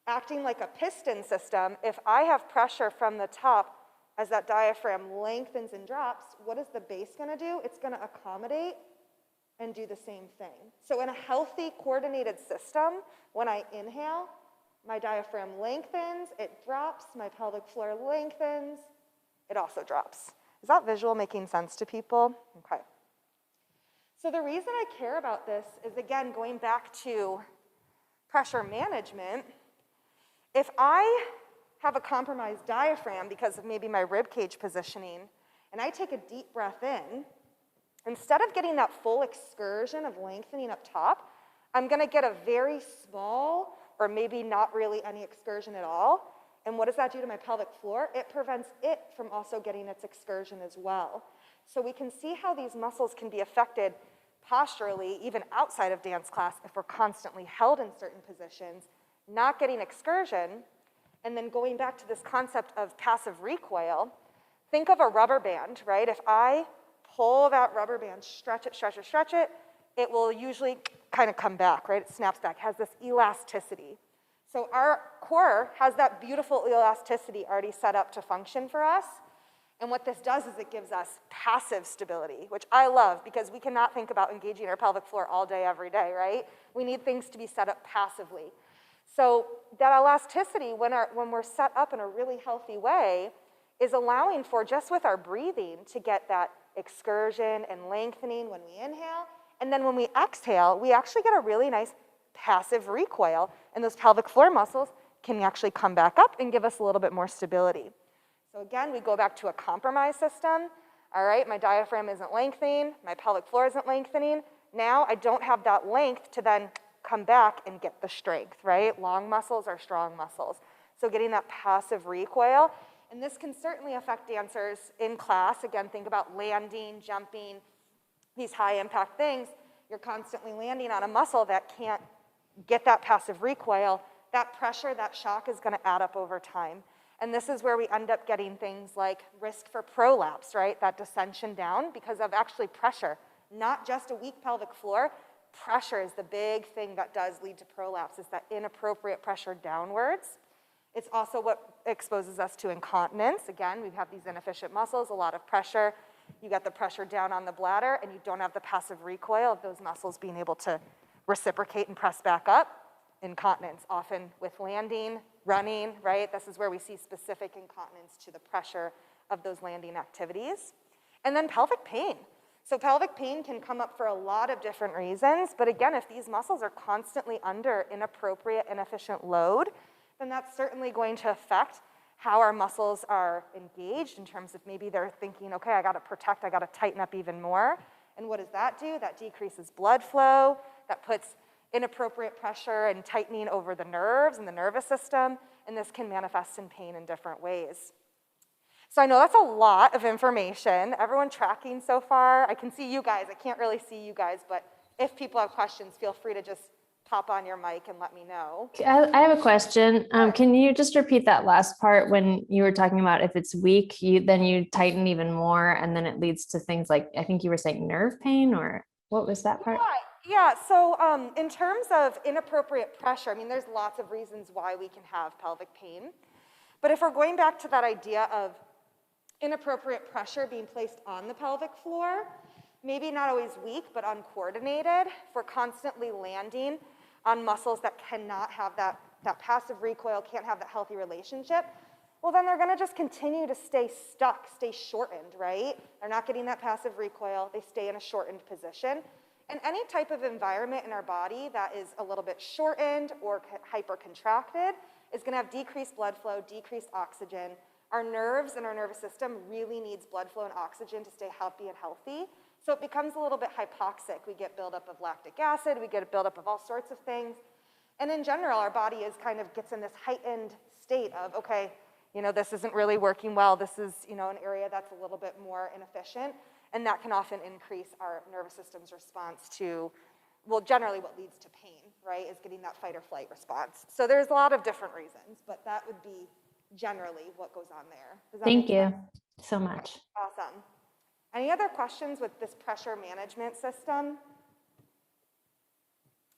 acting like a piston system, if I have pressure from the top as that diaphragm lengthens and drops, what is the base going to do? It's going to accommodate and do the same thing. So in a healthy, coordinated system, when I inhale, my diaphragm lengthens, it drops, my pelvic floor lengthens, it also drops. Is that visual making sense to people? Okay. So the reason I care about this is, again, going back to pressure management. If I have a compromised diaphragm because of maybe my rib cage positioning, and I take a deep breath in, instead of getting that full excursion of lengthening up top, I'm gonna get a very small, or maybe not really any excursion at all. And what does that do to my pelvic floor? It prevents it from also getting its excursion as well. So we can see how these muscles can be affected posturally, even outside of dance class, if we're constantly held in certain positions, not getting excursion, and then going back to this concept of passive recoil, think of a rubber band, right? If I pull that rubber band, stretch it, stretch it, stretch it, it will usually kind of come back, right? It snaps back, has this elasticity. So our core has that beautiful elasticity already set up to function for us. And what this does is it gives us passive stability, which I love because we cannot think about engaging our pelvic floor all day, every day, right? We need things to be set up passively. So that elasticity, when we're set up in a really healthy way, is allowing for, just with our breathing, to get that excursion and lengthening when we inhale. And then when we exhale, we actually get a really nice passive recoil, and those pelvic floor muscles can actually come back up and give us a little bit more stability. So again, we go back to a compromised system. All right, my diaphragm isn't lengthening, my pelvic floor isn't lengthening. Now I don't have that length to then come back and get the strength, right? Long muscles are strong muscles. So getting that passive recoil, and this can certainly affect dancers in class. Again, think about landing, jumping, these high impact things. You're constantly landing on a muscle that can't get that passive recoil. That pressure, that shock is gonna add up over time. And this is where we end up getting things like risk for prolapse, right? That descension down because of actually pressure, not just a weak pelvic floor. Pressure is the big thing that does lead to prolapse, is that inappropriate pressure downwards. It's also what exposes us to incontinence. Again, we have these inefficient muscles, a lot of pressure. You get the pressure down on the bladder and you don't have the passive recoil of those muscles being able to reciprocate and press back up. Incontinence, often with landing, running, right? This is where we see specific incontinence to the pressure of those landing activities. And then pelvic pain. So pelvic pain can come up for a lot of different reasons, but again, if these muscles are constantly under inappropriate, inefficient load, then that's certainly going to affect how our muscles are engaged in terms of maybe they're thinking, okay, I gotta protect, I gotta tighten up even more. And what does that do? That decreases blood flow, that puts inappropriate pressure and tightening over the nerves and the nervous system, and this can manifest in pain in different ways. So I know that's a lot of information. Everyone tracking so far? I can see you guys. I can't really see you guys, but if people have questions, feel free to just pop on your mic and let me know. I have a question. Can you just repeat that last part when you were talking about if it's weak, then you tighten even more, and then it leads to things like, I think you were saying nerve pain, or what was that part? Yeah, so in terms of inappropriate pressure, I mean, there's lots of reasons why we can have pelvic pain. But if we're going back to that idea of inappropriate pressure being placed on the pelvic floor, maybe not always weak, but uncoordinated, if we're constantly landing on muscles that cannot have that passive recoil, can't have that healthy relationship, well, then they're gonna just continue to stay stuck, stay shortened, right? They're not getting that passive recoil, they stay in a shortened position. And any type of environment in our body that is a little bit shortened or hypercontracted is gonna have decreased blood flow, decreased oxygen. Our nerves and our nervous system really needs blood flow and oxygen to stay happy and healthy. So it becomes a little bit hypoxic. We get buildup of lactic acid, we get a buildup of all sorts of things. And in general, our body is kind of gets in this heightened state of, okay, you know, this isn't really working well. This is, you know, an area that's a little bit more inefficient. And that can often increase our nervous system's response to, well, generally what leads to pain, right, is getting that fight or flight response. So there's a lot of different reasons, but that would be generally what goes on there. Thank you so much. Awesome. Any other questions with this pressure management system?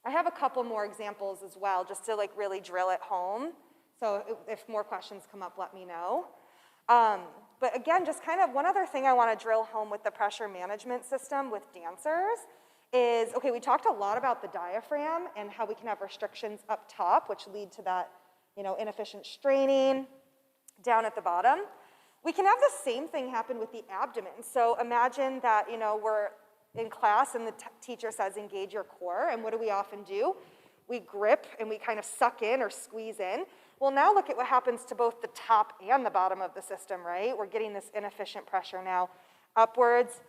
I have a couple more examples as well, just to like really drill it home. So if more questions come up, let me know. But again, just kind of one other thing I want to drill home with the pressure management system with dancers is, okay, we talked a lot about the diaphragm and how we can have restrictions up top, which lead to that, you know, inefficient straining down at the bottom. We can have the same thing happen with the abdomen. So imagine that, you know, we're in class and the teacher says, engage your core. And what do we often do? We grip and we kind of suck in or squeeze in. Well, now look at what happens to both the top and the bottom of the system, right? We're getting this inefficient pressure now upwards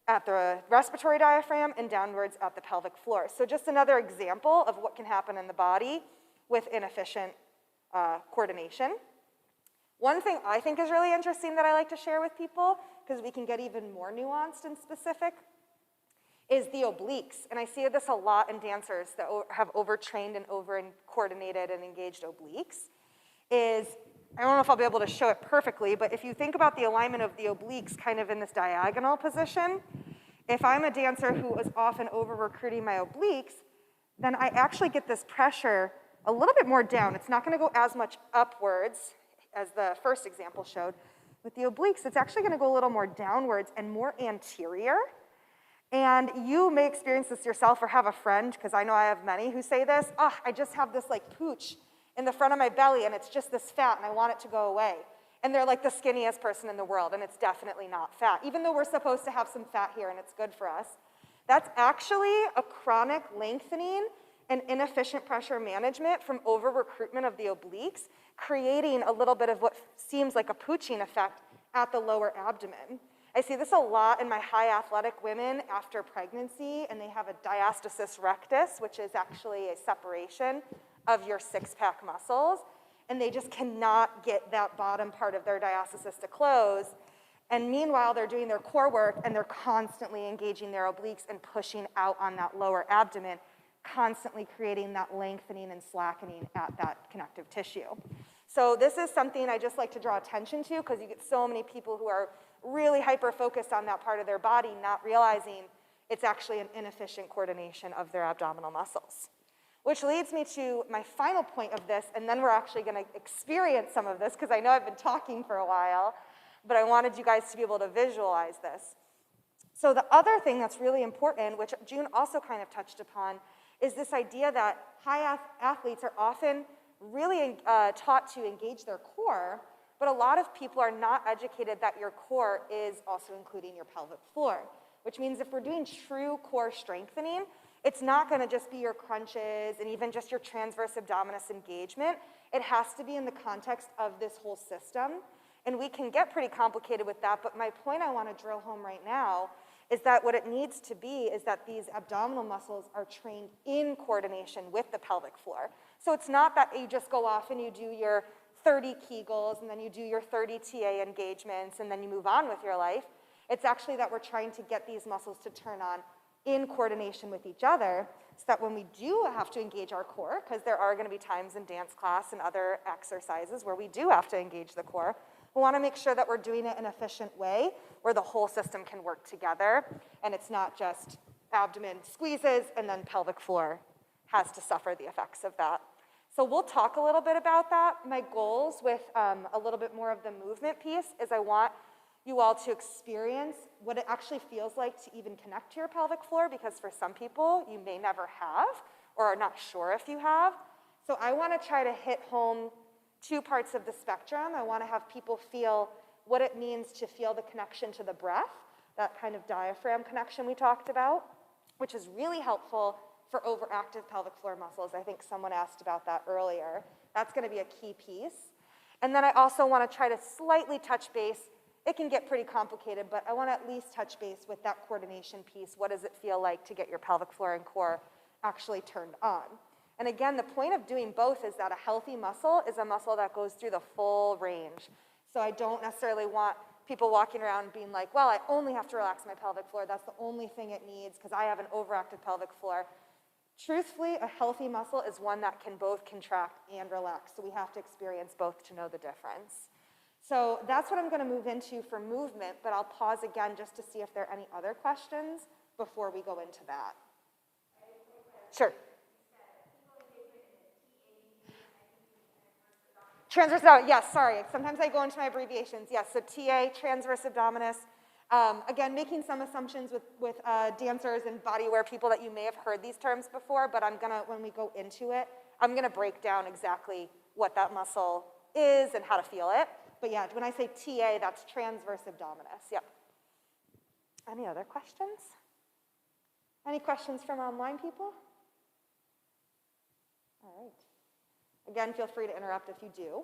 at the respiratory diaphragm and downwards at the pelvic floor. So just another example of what can happen in the body with inefficient coordination. One thing I think is really interesting that I like to share with people, because we can get even more nuanced and specific, is the obliques. And I see this a lot in dancers that have overtrained and over-coordinated and engaged obliques. I don't know if I'll be able to show it perfectly, but if you think about the alignment of the obliques kind of in this diagonal position, if I'm a dancer who is often over-recruiting my obliques, then I actually get this pressure a little bit more down. It's not gonna go as much upwards as the first example showed. With the obliques, it's actually gonna go a little more downwards and more anterior. And you may experience this yourself or have a friend, because I know I have many who say this, I just have this like pooch in the front of my belly and it's just this fat and I want it to go away. And they're like the skinniest person in the world and it's definitely not fat, even though we're supposed to have some fat here and it's good for us. That's actually a chronic lengthening and inefficient pressure management from over-recruitment of the obliques, creating a little bit of what seems like a pooching effect at the lower abdomen. I see this a lot in my high athletic women after pregnancy, and they have a diastasis rectus, which is actually a separation of your six-pack muscles, and they just cannot get that bottom part of their diastasis to close. And meanwhile, they're doing their core work, and they're constantly engaging their obliques and pushing out on that lower abdomen, constantly creating that lengthening and slackening at that connective tissue. So this is something I just like to draw attention to, because you get so many people who are really hyper-focused on that part of their body, not realizing it's actually an inefficient coordination of their abdominal muscles. Which leads me to my final point of this, and then we're actually gonna experience some of this, because I know I've been talking for a while, but I wanted you guys to be able to visualize this. So the other thing that's really important, which June also kind of touched upon, is this idea that high athletes are often really taught to engage their core, but a lot of people are not educated that your core is also including your pelvic floor, which means if we're doing true core strengthening, it's not gonna just be your crunches and even just your transverse abdominis engagement. It has to be in the context of this whole system. And we can get pretty complicated with that, but my point I wanna drill home right now is that what it needs to be is that these abdominal muscles are trained in coordination with the pelvic floor. So it's not that you just go off and you do your 30 Kegels and then you do your 30 TA engagements and then you move on with your life. It's actually that we're trying to get these muscles to turn on in coordination with each other so that when we do have to engage our core, because there are going to be times in dance class and other exercises where we do have to engage the core, we want to make sure that we're doing it in an efficient way where the whole system can work together and it's not just abdomen squeezes and then pelvic floor has to suffer the effects of that. So we'll talk a little bit about that. My goals with a little bit more of the movement piece is I want you all to experience what it actually feels like to even connect to your pelvic floor, because for some people you may never have or are not sure if you have. So I want to try to hit home two parts of the spectrum. I want to have people feel what it means to feel the connection to the breath, that kind of diaphragm connection we talked about, which is really helpful for overactive pelvic floor muscles. I think someone asked about that earlier. That's going to be a key piece. And then I also want to try to slightly touch base. It can get pretty complicated, but I want to at least touch base with that coordination piece. What does it feel like to get your pelvic floor and core actually turned on? And again, the point of doing both is that a healthy muscle is a muscle that goes through the full range. So I don't necessarily want people walking around being like, well, I only have to relax my pelvic floor. That's the only thing it needs because I have an overactive pelvic floor. Truthfully, a healthy muscle is one that can both contract and relax. So we have to experience both to know the difference. So that's what I'm going to move into for movement, but I'll pause again just to see if there are any other questions before we go into that. Sure. Transverse abdominis, yes, sorry. Sometimes I go into my abbreviations. Yes, so TA, transverse abdominis. Again, making some assumptions with dancers and bodywear people that you may have heard these terms before, but I'm gonna, when we go into it, I'm gonna break down exactly what that muscle is and how to feel it. But yeah, when I say TA, that's transverse abdominis, yep. Any other questions? Any questions from online people? All right. Again, feel free to interrupt if you do.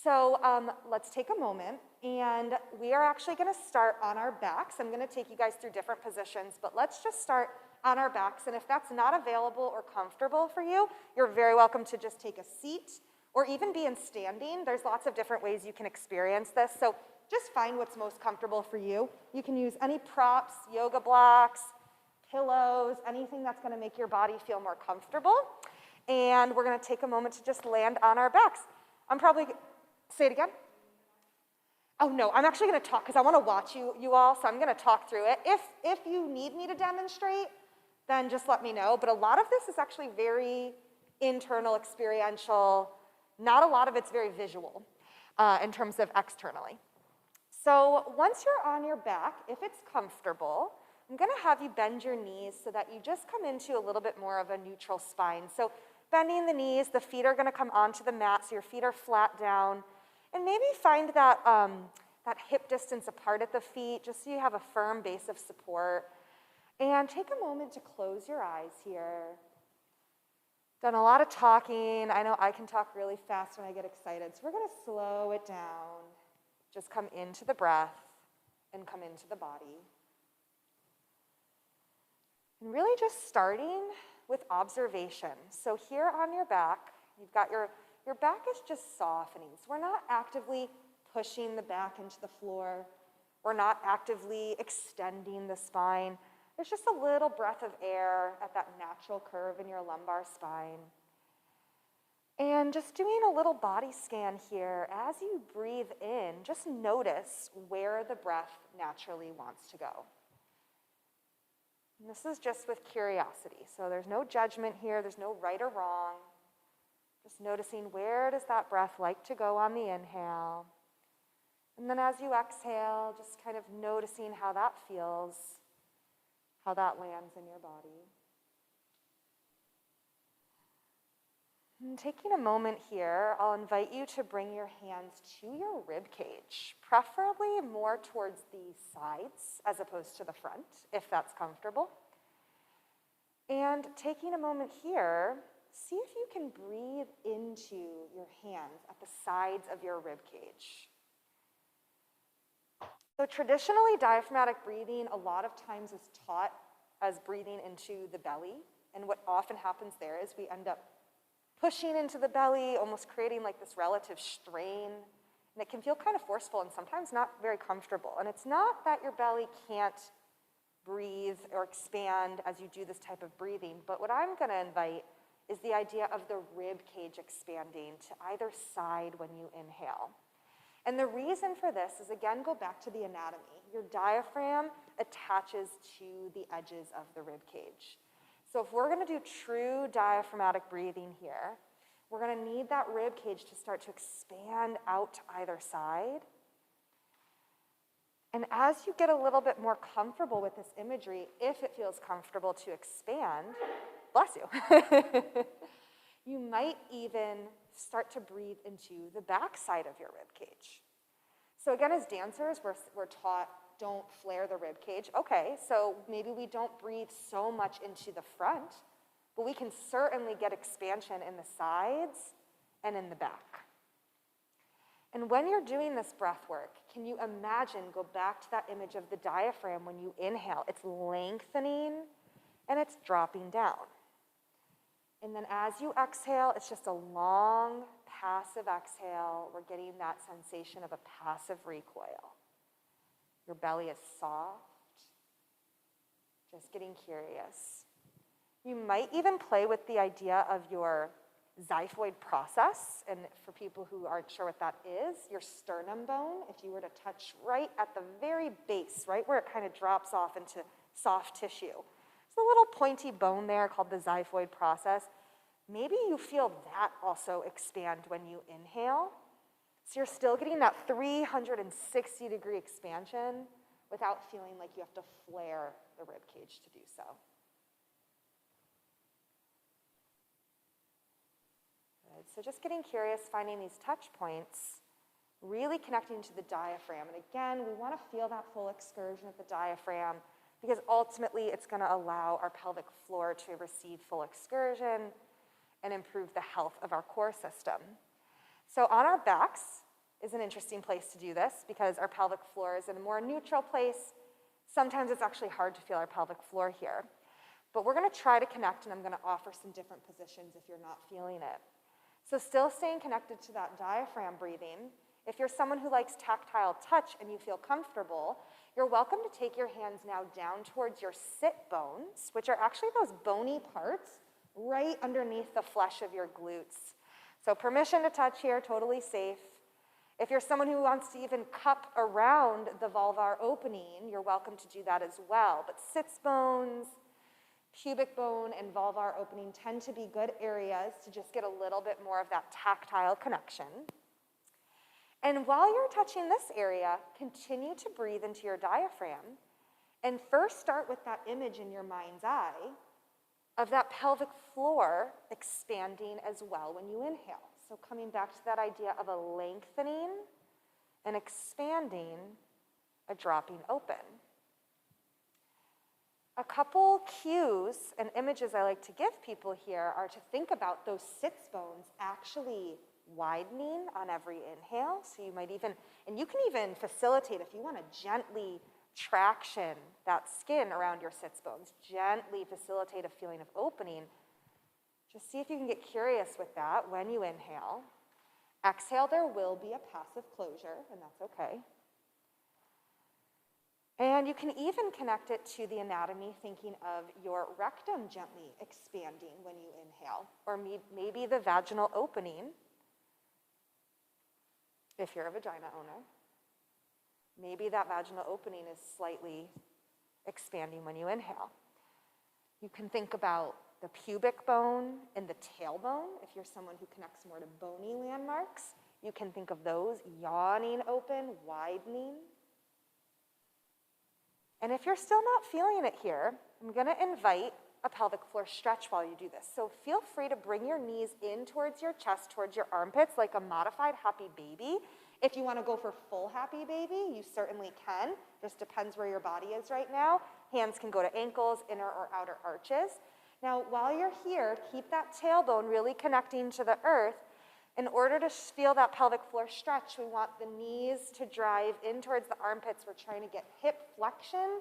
So let's take a moment, and we are actually going to start on our backs. I'm going to take you guys through different positions, but let's just start on our backs. And if that's not available or comfortable for you, you're very welcome to just take a seat or even be in standing. There's lots of different ways you can experience this. So just find what's most comfortable for you. You can use any props, yoga blocks, pillows, anything that's going to make your body feel more comfortable. And we're going to take a moment to just land on our backs. I'm probably, say it again. Oh no, I'm actually going to talk because I want to watch you all, so I'm going to talk through it. If you need me to demonstrate, then just let me know. But a lot of this is actually very internal, experiential. Not a lot of it's very visual in terms of externally. So once you're on your back, if it's comfortable, I'm going to have you bend your knees so that you just come into a little bit more of a neutral spine. So bending the knees, the feet are going to come onto the mat, so your feet are flat down. And maybe find that, that hip distance apart at the feet, just so you have a firm base of support. And take a moment to close your eyes here. Done a lot of talking. I know I can talk really fast when I get excited, so we're going to slow it down. Just come into the breath and come into the body. And really just starting with observation. So here on your back, you've got your back is just softening. So we're not actively pushing the back into the floor. We're not actively extending the spine. There's just a little breath of air at that natural curve in your lumbar spine. And just doing a little body scan here. As you breathe in, just notice where the breath naturally wants to go. And this is just with curiosity. So there's no judgment here. There's no right or wrong. Just noticing where does that breath like to go on the inhale. And then as you exhale, just kind of noticing how that feels, how that lands in your body. And taking a moment here, I'll invite you to bring your hands to your rib cage, preferably more towards the sides as opposed to the front, if that's comfortable. And taking a moment here, see if you can breathe into your hands at the sides of your rib cage. So traditionally, diaphragmatic breathing a lot of times is taught as breathing into the belly. And what often happens there is we end up pushing into the belly, almost creating like this relative strain. And it can feel kind of forceful and sometimes not very comfortable. And it's not that your belly can't breathe or expand as you do this type of breathing, but what I'm gonna invite is the idea of the rib cage expanding to either side when you inhale. And the reason for this is, again, go back to the anatomy. Your diaphragm attaches to the edges of the rib cage. So if we're gonna do true diaphragmatic breathing here, we're gonna need that rib cage to start to expand out to either side. And as you get a little bit more comfortable with this imagery, if it feels comfortable to expand, bless you, you might even start to breathe into the back side of your rib cage. So again, as dancers, we're taught, don't flare the rib cage. Okay, so maybe we don't breathe so much into the front, but we can certainly get expansion in the sides and in the back. And when you're doing this breath work, can you imagine, go back to that image of the diaphragm when you inhale, it's lengthening and it's dropping down. And then as you exhale, it's just a long, passive exhale. We're getting that sensation of a passive recoil. Your belly is soft, just getting curious. You might even play with the idea of your xiphoid process, and for people who aren't sure what that is, your sternum bone, if you were to touch right at the very base, right where it kind of drops off into soft tissue. There's a little pointy bone there called the xiphoid process. Maybe you feel that also expand when you inhale. So you're still getting that 360-degree expansion without feeling like you have to flare the rib cage to do so. Good. So just getting curious, finding these touch points, really connecting to the diaphragm. And again, we want to feel that full excursion of the diaphragm because ultimately it's going to allow our pelvic floor to receive full excursion and improve the health of our core system. So on our backs is an interesting place to do this because our pelvic floor is in a more neutral place. Sometimes it's actually hard to feel our pelvic floor here. But we're going to try to connect, and I'm going to offer some different positions if you're not feeling it. So still staying connected to that diaphragm breathing. If you're someone who likes tactile touch and you feel comfortable, you're welcome to take your hands now down towards your sit bones, which are actually those bony parts right underneath the flesh of your glutes. So permission to touch here, totally safe. If you're someone who wants to even cup around the vulvar opening, you're welcome to do that as well. But sits bones, pubic bone, and vulvar opening tend to be good areas to just get a little bit more of that tactile connection. And while you're touching this area, continue to breathe into your diaphragm and first start with that image in your mind's eye of that pelvic floor expanding as well when you inhale. So coming back to that idea of a lengthening and expanding, a dropping open. A couple cues and images I like to give people here are to think about those sits bones actually widening on every inhale. So you might even, and you can even facilitate if you want to gently traction that skin around your sits bones, gently facilitate a feeling of opening. Just see if you can get curious with that when you inhale. Exhale, there will be a passive closure, and that's okay. And you can even connect it to the anatomy, thinking of your rectum gently expanding when you inhale, or maybe the vaginal opening, if you're a vagina owner. Maybe that vaginal opening is slightly expanding when you inhale. You can think about the pubic bone and the tailbone. If you're someone who connects more to bony landmarks, you can think of those yawning open, widening. And if you're still not feeling it here, I'm going to invite a pelvic floor stretch while you do this. So feel free to bring your knees in towards your chest, towards your armpits, like a modified happy baby. If you want to go for full happy baby, you certainly can. Just depends where your body is right now. Hands can go to ankles, inner or outer arches. Now, while you're here, keep that tailbone really connecting to the earth. In order to feel that pelvic floor stretch, we want the knees to drive in towards the armpits. We're trying to get hip flexion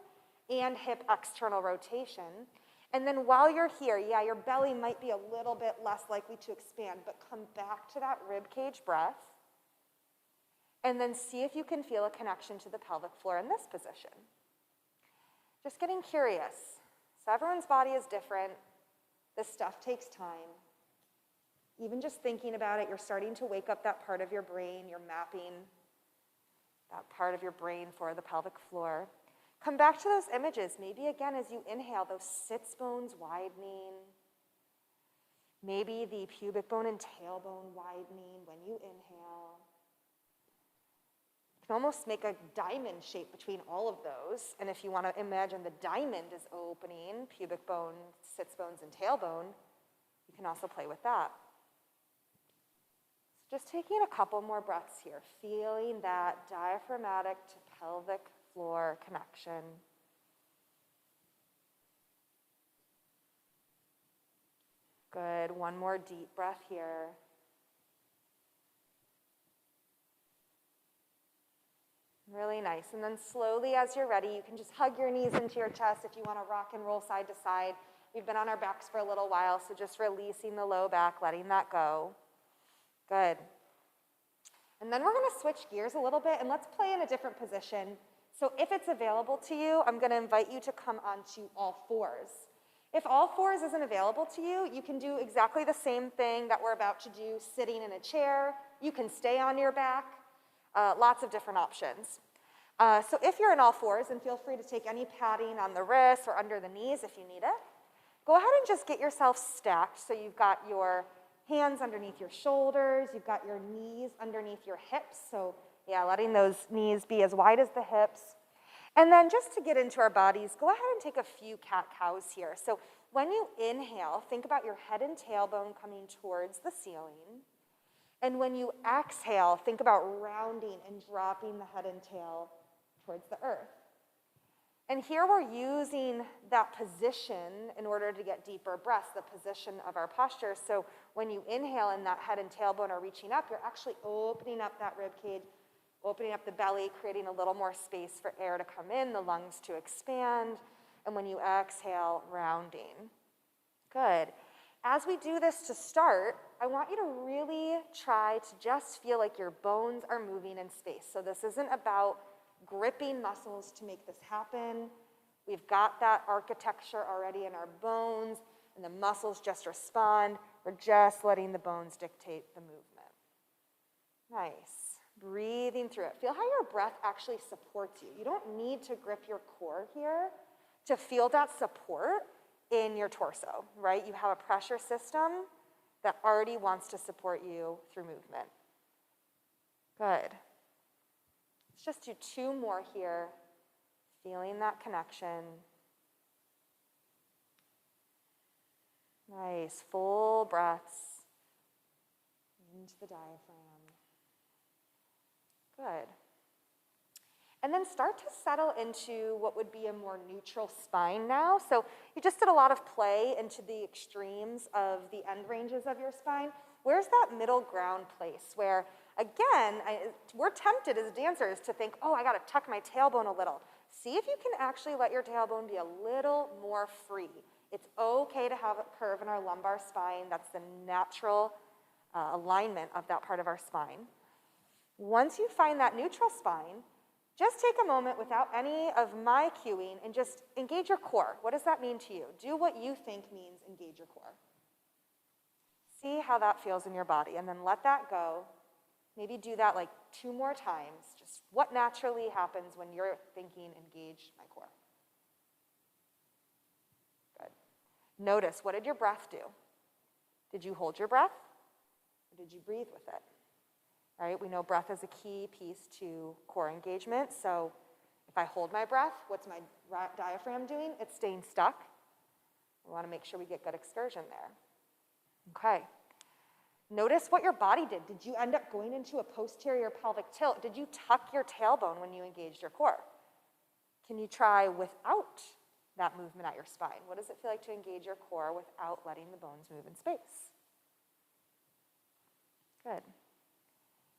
and hip external rotation. And then while you're here, yeah, your belly might be a little bit less likely to expand, but come back to that rib cage breath. And then see if you can feel a connection to the pelvic floor in this position. Just getting curious. So everyone's body is different. This stuff takes time. Even just thinking about it, you're starting to wake up that part of your brain. You're mapping that part of your brain for the pelvic floor. Come back to those images. Maybe again, as you inhale, those sits bones widening. Maybe the pubic bone and tailbone widening when you inhale. You can almost make a diamond shape between all of those. And if you want to imagine the diamond is opening, pubic bone, sits bones, and tailbone, you can also play with that. So just taking a couple more breaths here, feeling that diaphragmatic to pelvic floor connection. Good. One more deep breath here. Really nice. And then slowly, as you're ready, you can just hug your knees into your chest if you want to rock and roll side to side. We've been on our backs for a little while, so just releasing the low back, letting that go. Good. And then we're going to switch gears a little bit, and let's play in a different position. So if it's available to you, I'm going to invite you to come onto all fours. If all fours isn't available to you, you can do exactly the same thing that we're about to do sitting in a chair. You can stay on your back. Lots of different options. So if you're in all fours, and feel free to take any padding on the wrists or under the knees if you need it, go ahead and just get yourself stacked. So you've got your hands underneath your shoulders, you've got your knees underneath your hips. So yeah, letting those knees be as wide as the hips. And then just to get into our bodies, go ahead and take a few cat-cows here. So when you inhale, think about your head and tailbone coming towards the ceiling. And when you exhale, think about rounding and dropping the head and tail towards the earth. And here we're using that position in order to get deeper breaths, the position of our posture. So when you inhale and that head and tailbone are reaching up, you're actually opening up that rib cage, opening up the belly, creating a little more space for air to come in, the lungs to expand. And when you exhale, rounding. Good. As we do this to start, I want you to really try to just feel like your bones are moving in space. So this isn't about gripping muscles to make this happen. We've got that architecture already in our bones, and the muscles just respond. We're just letting the bones dictate the movement. Nice. Breathing through it. Feel how your breath actually supports you. You don't need to grip your core here to feel that support in your torso, right? You have a pressure system that already wants to support you through movement. Good. Let's just do two more here, feeling that connection. Nice, full breaths into the diaphragm. Good. And then start to settle into what would be a more neutral spine now. So you just did a lot of play into the extremes of the end ranges of your spine. Where's that middle ground place where, again, we're tempted as dancers to think, oh, I got to tuck my tailbone a little. See if you can actually let your tailbone be a little more free. It's okay to have a curve in our lumbar spine. That's the natural alignment of that part of our spine. Once you find that neutral spine, just take a moment without any of my cueing and just engage your core. What does that mean to you? Do what you think means engage your core. See how that feels in your body, and then let that go. Maybe do that like 2 more times. Just what naturally happens when you're thinking engage my core. Good. Notice, what did your breath do? Did you hold your breath, or did you breathe with it? Right? We know breath is a key piece to core engagement. So if I hold my breath, what's my diaphragm doing? It's staying stuck. We want to make sure we get good excursion there. Okay. Notice what your body did. Did you end up going into a posterior pelvic tilt? Did you tuck your tailbone when you engaged your core? Can you try without that movement at your spine? What does it feel like to engage your core without letting the bones move in space? Good.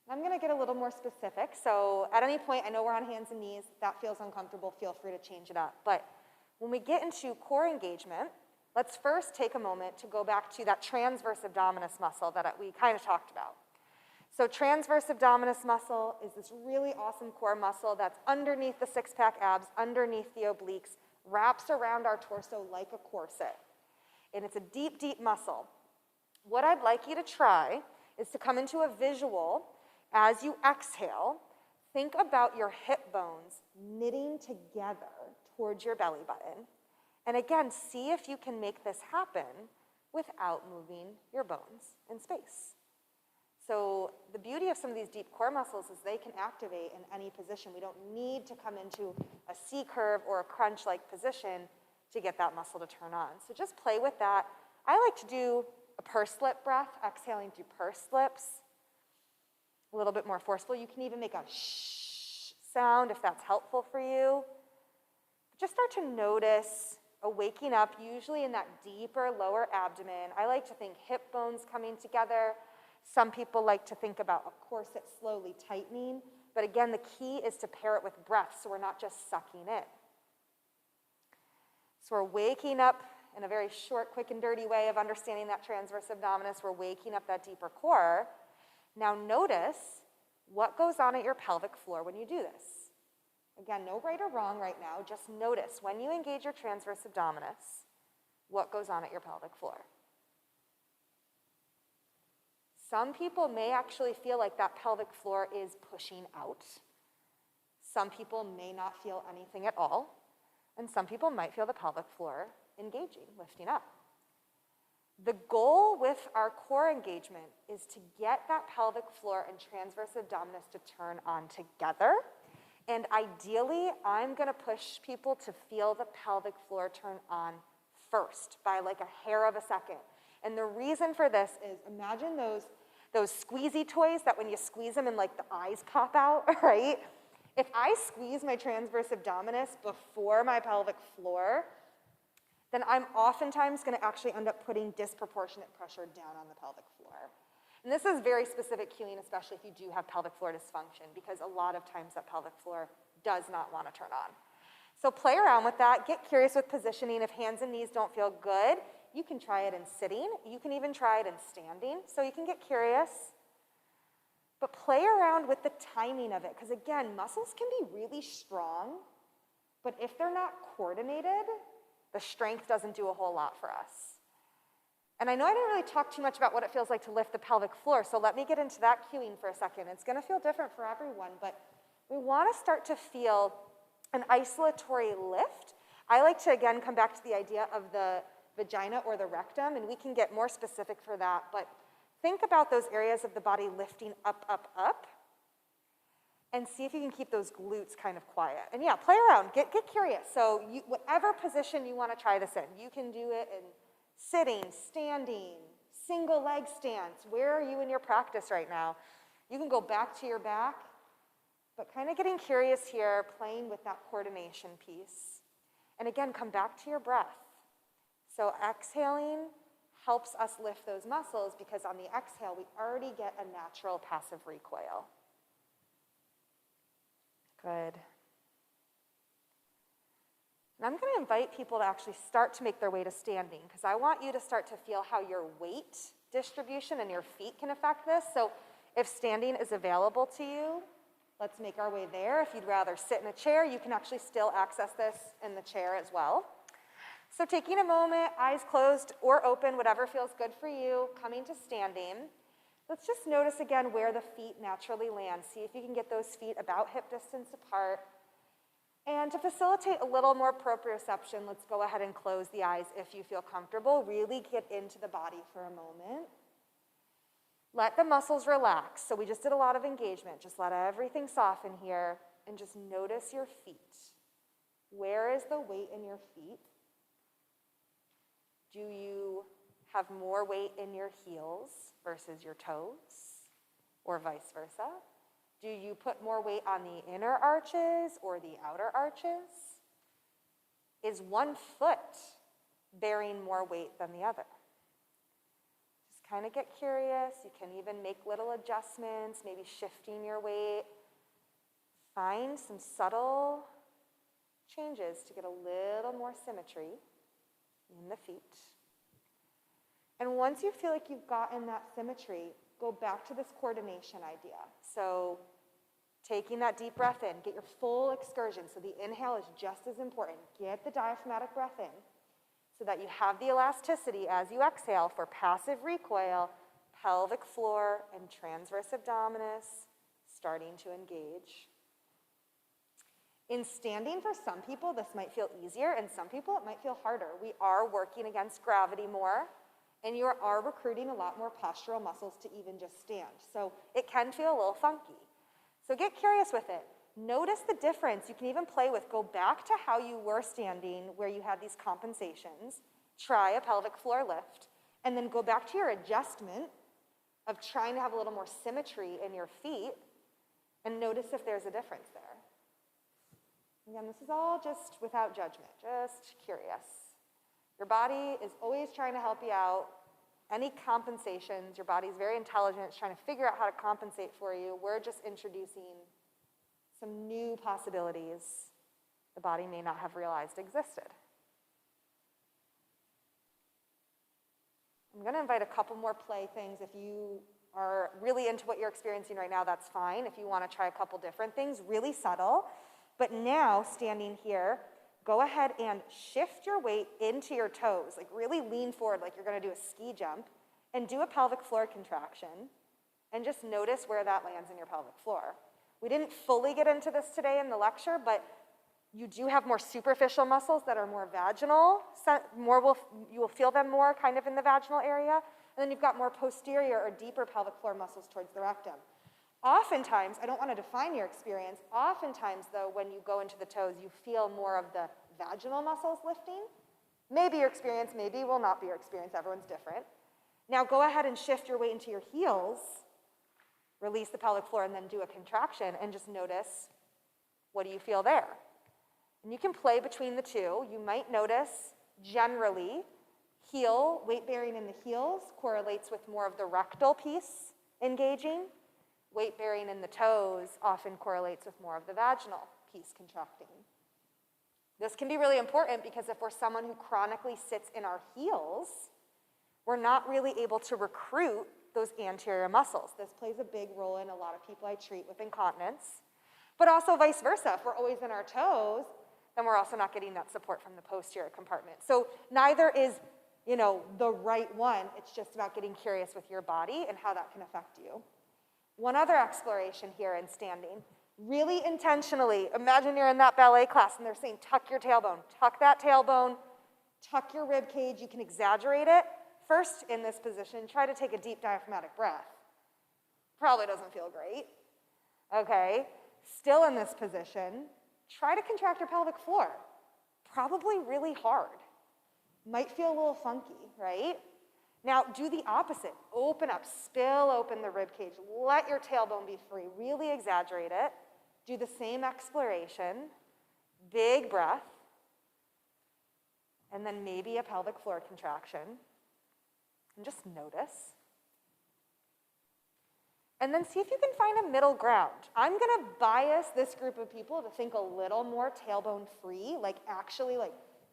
I'm going to get a little more specific. So at any point, I know we're on hands and knees. If that feels uncomfortable, feel free to change it up. But when we get into core engagement, Let's first take a moment to go back to that transverse abdominis muscle that we kind of talked about. So transverse abdominis muscle is this really awesome core muscle that's underneath the six-pack abs, underneath the obliques, wraps around our torso like a corset. And it's a deep, deep muscle. What I'd like you to try is to come into a visual as you exhale. Think about your hip bones knitting together towards your belly button. And again, see if you can make this happen without moving your bones in space. So the beauty of some of these deep core muscles is they can activate in any position. We don't need to come into a C curve or a crunch-like position to get that muscle to turn on. So just play with that. I like to do a pursed lip breath, exhaling through pursed lips. A little bit more forceful. You can even make a shh sound if that's helpful for you. Just start to notice a waking up, usually in that deeper lower abdomen. I like to think hip bones coming together. Some people like to think about a corset slowly tightening. But again, the key is to pair it with breath so we're not just sucking in. So we're waking up in a very short, quick, and dirty way of understanding that transverse abdominis. We're waking up that deeper core. Now notice what goes on at your pelvic floor when you do this. Again, no right or wrong right now. Just notice when you engage your transverse abdominis, what goes on at your pelvic floor. Some people may actually feel like that pelvic floor is pushing out. Some people may not feel anything at all. And some people might feel the pelvic floor engaging, lifting up. The goal with our core engagement is to get that pelvic floor and transverse abdominis to turn on together. And ideally, I'm going to push people to feel the pelvic floor turn on first by like a hair of a second. And the reason for this is imagine those squeezy toys that when you squeeze them and like the eyes pop out, right? If I squeeze my transverse abdominis before my pelvic floor, then I'm oftentimes going to actually end up putting disproportionate pressure down on the pelvic floor. And this is very specific cueing, especially if you do have pelvic floor dysfunction, because a lot of times that pelvic floor does not want to turn on. So play around with that. Get curious with positioning. If hands and knees don't feel good, you can try it in sitting. You can even try it in standing. So you can get curious. But play around with the timing of it, because again, muscles can be really strong, but if they're not coordinated, the strength doesn't do a whole lot for us. And I know I didn't really talk too much about what it feels like to lift the pelvic floor, so let me get into that cueing for a second. It's going to feel different for everyone, but we want to start to feel an isolatory lift. I like to, again, come back to the idea of the vagina or the rectum, and we can get more specific for that, but think about those areas of the body lifting up, up, up, and see if you can keep those glutes kind of quiet. And yeah, play around, get curious. So whatever position you want to try this in, you can do it in sitting, standing, single leg stance. Where are you in your practice right now? You can go back to your back, but kind of getting curious here, playing with that coordination piece. And again, come back to your breath. So exhaling helps us lift those muscles because on the exhale, we already get a natural passive recoil. Good. And I'm going to invite people to actually start to make their way to standing because I want you to start to feel how your weight distribution and your feet can affect this. So if standing is available to you, let's make our way there. If you'd rather sit in a chair, you can actually still access this in the chair as well. So taking a moment, eyes closed or open, whatever feels good for you, coming to standing. Let's just notice again where the feet naturally land. See if you can get those feet about hip distance apart. And to facilitate a little more proprioception, let's go ahead and close the eyes if you feel comfortable. Really get into the body for a moment. Let the muscles relax. So we just did a lot of engagement. Just let everything soften here and just notice your feet. Where is the weight in your feet? Do you have more weight in your heels versus your toes, or vice versa? Do you put more weight on the inner arches or the outer arches? Is one foot bearing more weight than the other? Just kind of get curious. You can even make little adjustments, maybe shifting your weight. Find some subtle changes to get a little more symmetry. in the feet. And once you feel like you've gotten that symmetry, go back to this coordination idea. So taking that deep breath in, get your full excursion. So the inhale is just as important. Get the diaphragmatic breath in so that you have the elasticity as you exhale for passive recoil, pelvic floor, and transverse abdominis starting to engage. In standing, for some people, this might feel easier, and some people it might feel harder. We are working against gravity more, and you are recruiting a lot more postural muscles to even just stand. So it can feel a little funky. So get curious with it. Notice the difference. You can even play with, go back to how you were standing where you had these compensations, try a pelvic floor lift, and then go back to your adjustment of trying to have a little more symmetry in your feet, and notice if there's a difference there. Again, this is all just without judgment, just curious. Your body is always trying to help you out. Any compensations, your body's very intelligent, it's trying to figure out how to compensate for you. We're just introducing some new possibilities the body may not have realized existed. I'm going to invite a couple more play things. If you are really into what you're experiencing right now, that's fine. If you want to try a couple different things, really subtle. But now, standing here, go ahead and shift your weight into your toes. Like really lean forward like you're going to do a ski jump, and do a pelvic floor contraction, and just notice where that lands in your pelvic floor. We didn't fully get into this today in the lecture, but you do have more superficial muscles that are more vaginal. You will feel them more kind of in the vaginal area. And then you've got more posterior or deeper pelvic floor muscles towards the rectum. Oftentimes, I don't want to define your experience, oftentimes though, when you go into the toes, you feel more of the vaginal muscles lifting. Maybe your experience, maybe will not be your experience, everyone's different. Now go ahead and shift your weight into your heels, release the pelvic floor, and then do a contraction, and just notice, what do you feel there? And you can play between the two. You might notice, generally, heel, weight bearing in the heels correlates with more of the rectal piece engaging. Weight bearing in the toes often correlates with more of the vaginal piece contracting. This can be really important because if we're someone who chronically sits in our heels, we're not really able to recruit those anterior muscles. This plays a big role in a lot of people I treat with incontinence, but also vice versa. If we're always in our toes, then we're also not getting that support from the posterior compartment. So neither is, the right one. It's just about getting curious with your body and how that can affect you. One other exploration here in standing, really intentionally, imagine you're in that ballet class and they're saying, tuck your tailbone, tuck that tailbone, tuck your rib cage. You can exaggerate it. First, in this position, try to take a deep diaphragmatic breath. Probably doesn't feel great. Okay, still in this position, try to contract your pelvic floor. Probably really hard. Might feel a little funky, right? Now do the opposite. Open up, spill open the rib cage. Let your tailbone be free. Really exaggerate it. Do the same exploration. Big breath. And then maybe a pelvic floor contraction. And just notice. And then see if you can find a middle ground. I'm going to bias this group of people to think a little more tailbone free, like actually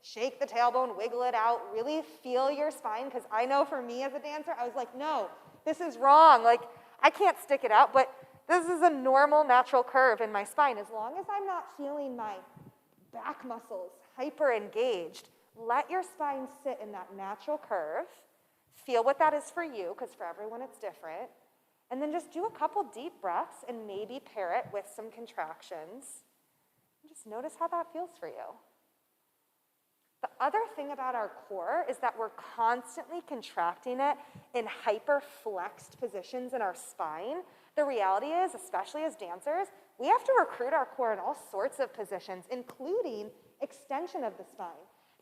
shake the tailbone, wiggle it out, really feel your spine, because I know for me as a dancer, I was like, no, this is wrong. I can't stick it out, but this is a normal, natural curve in my spine. As long as I'm not feeling my back muscles hyper engaged, let your spine sit in that natural curve. Feel what that is for you, because for everyone it's different. And then just do a couple deep breaths and maybe pair it with some contractions. And just notice how that feels for you. The other thing about our core is that we're constantly contracting it in hyper-flexed positions in our spine. The reality is, especially as dancers, we have to recruit our core in all sorts of positions, including extension of the spine.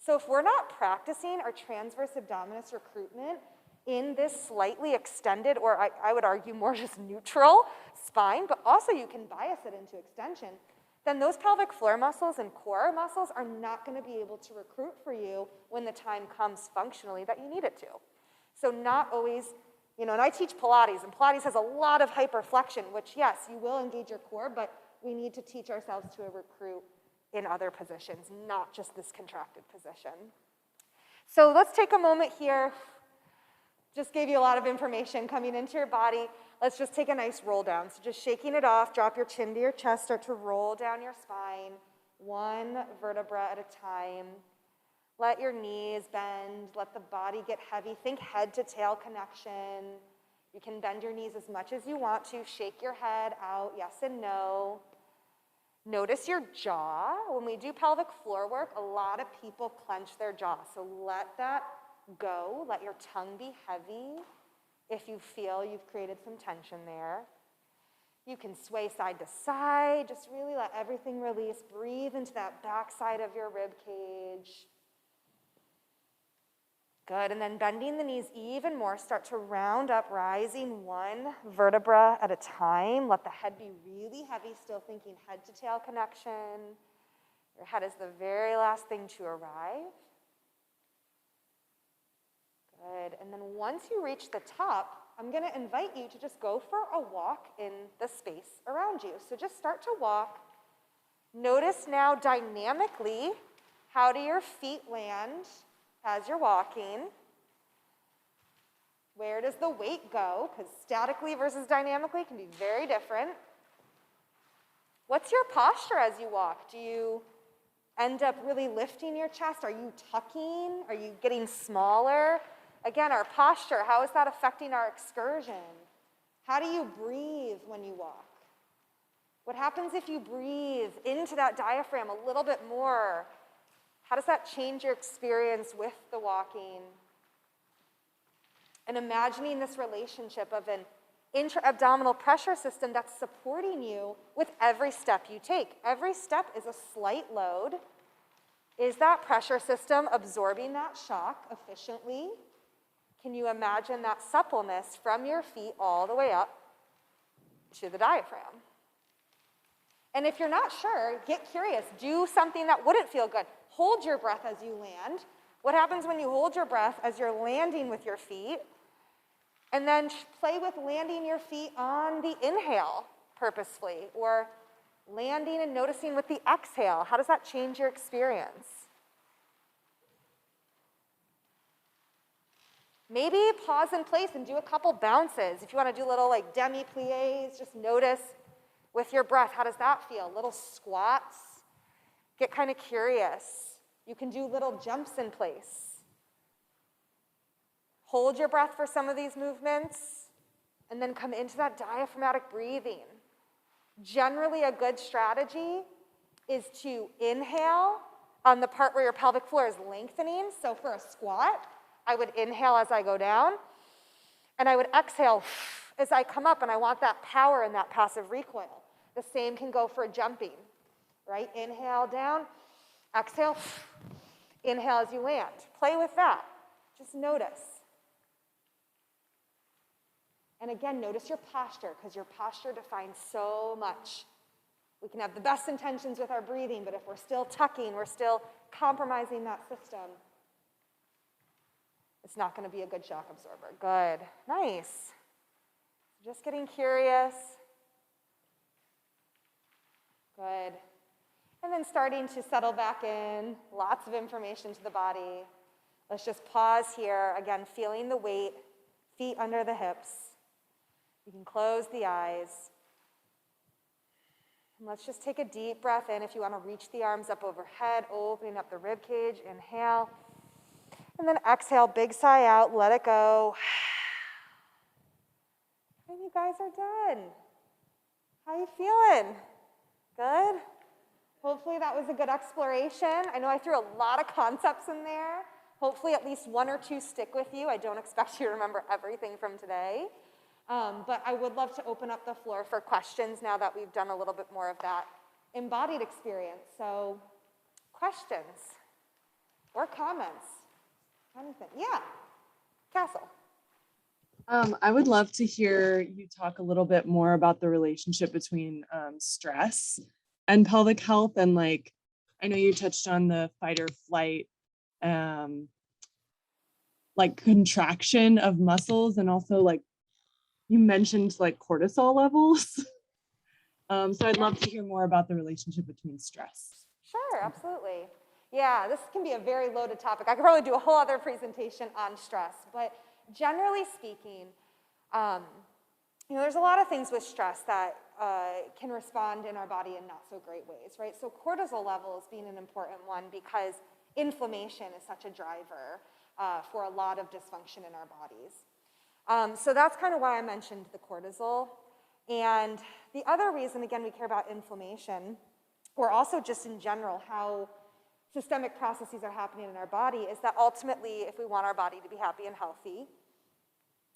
So if we're not practicing our transverse abdominis recruitment in this slightly extended, or I would argue more just neutral spine, but also you can bias it into extension, then those pelvic floor muscles and core muscles are not going to be able to recruit for you when the time comes functionally that you need it to. So not always, and I teach Pilates, and Pilates has a lot of hyperflexion, which yes, you will engage your core, but we need to teach ourselves to recruit in other positions, not just this contracted position. So let's take a moment here. Just gave you a lot of information coming into your body. Let's just take a nice roll down. So just shaking it off, drop your chin to your chest, start to roll down your spine, one vertebra at a time. Let your knees bend, let the body get heavy. Think head to tail connection. You can bend your knees as much as you want to. Shake your head out, yes and no. Notice your jaw. When we do pelvic floor work, a lot of people clench their jaw. So let that go. Let your tongue be heavy if you feel you've created some tension there. You can sway side to side. Just really let everything release. Breathe into that back side of your rib cage. Good, and then bending the knees even more, start to round up, rising one vertebra at a time. Let the head be really heavy, still thinking head to tail connection. Your head is the very last thing to arrive. Good, and then once you reach the top, I'm gonna invite you to just go for a walk in the space around you. So just start to walk. Notice now dynamically, how do your feet land as you're walking? Where does the weight go? Because statically versus dynamically can be very different. What's your posture as you walk? Do you end up really lifting your chest? Are you tucking? Are you getting smaller? Again, our posture, how is that affecting our excursion? How do you breathe when you walk? What happens if you breathe into that diaphragm a little bit more? How does that change your experience with the walking? And imagining this relationship of an intra-abdominal pressure system that's supporting you with every step you take. Every step is a slight load. Is that pressure system absorbing that shock efficiently? Can you imagine that suppleness from your feet all the way up to the diaphragm? And if you're not sure, get curious. Do something that wouldn't feel good. Hold your breath as you land. What happens when you hold your breath as you're landing with your feet? And then play with landing your feet on the inhale purposefully, or landing and noticing with the exhale. How does that change your experience? Maybe pause in place and do a couple bounces. If you want to do little like demi-plies, just notice with your breath, how does that feel? Little squats. Get kind of curious. You can do little jumps in place. Hold your breath for some of these movements, and then come into that diaphragmatic breathing. Generally, a good strategy is to inhale on the part where your pelvic floor is lengthening. So for a squat, I would inhale as I go down, and I would exhale as I come up, and I want that power and that passive recoil. The same can go for jumping, right? Inhale down, exhale, inhale as you land. Play with that. Just notice. And again, notice your posture, because your posture defines so much. We can have the best intentions with our breathing, but if we're still tucking, we're still compromising that system, it's not going to be a good shock absorber. Good. Nice. Just getting curious. Good. And then starting to settle back in. Lots of information to the body. Let's just pause here. Again, feeling the weight, feet under the hips. You can close the eyes. And let's just take a deep breath in. If you want to reach the arms up overhead, opening up the rib cage. Inhale. And then exhale, big sigh out, let it go. And you guys are done. How you feeling? Good? Hopefully that was a good exploration. I know I threw a lot of concepts in there. Hopefully at least one or two stick with you. I don't expect you to remember everything from today. But I would love to open up the floor for questions now that we've done a little bit more of that embodied experience. So questions or comments? Anything? Yeah, Castle. I would love to hear you talk a little bit more about the relationship between stress and pelvic health. And like, I know you touched on the fight or flight, like contraction of muscles, and also like you mentioned like cortisol levels. So I'd love to hear more about the relationship between stress. Sure, absolutely. Yeah, this can be a very loaded topic. I could probably do a whole other presentation on stress, but generally speaking, there's a lot of things with stress that can respond in our body in not so great ways, right? So cortisol levels being an important one because inflammation is such a driver for a lot of dysfunction in our bodies. So that's kind of why I mentioned the cortisol. And the other reason, again, we care about inflammation, or also just in general how systemic processes are happening in our body, is that ultimately, if we want our body to be happy and healthy,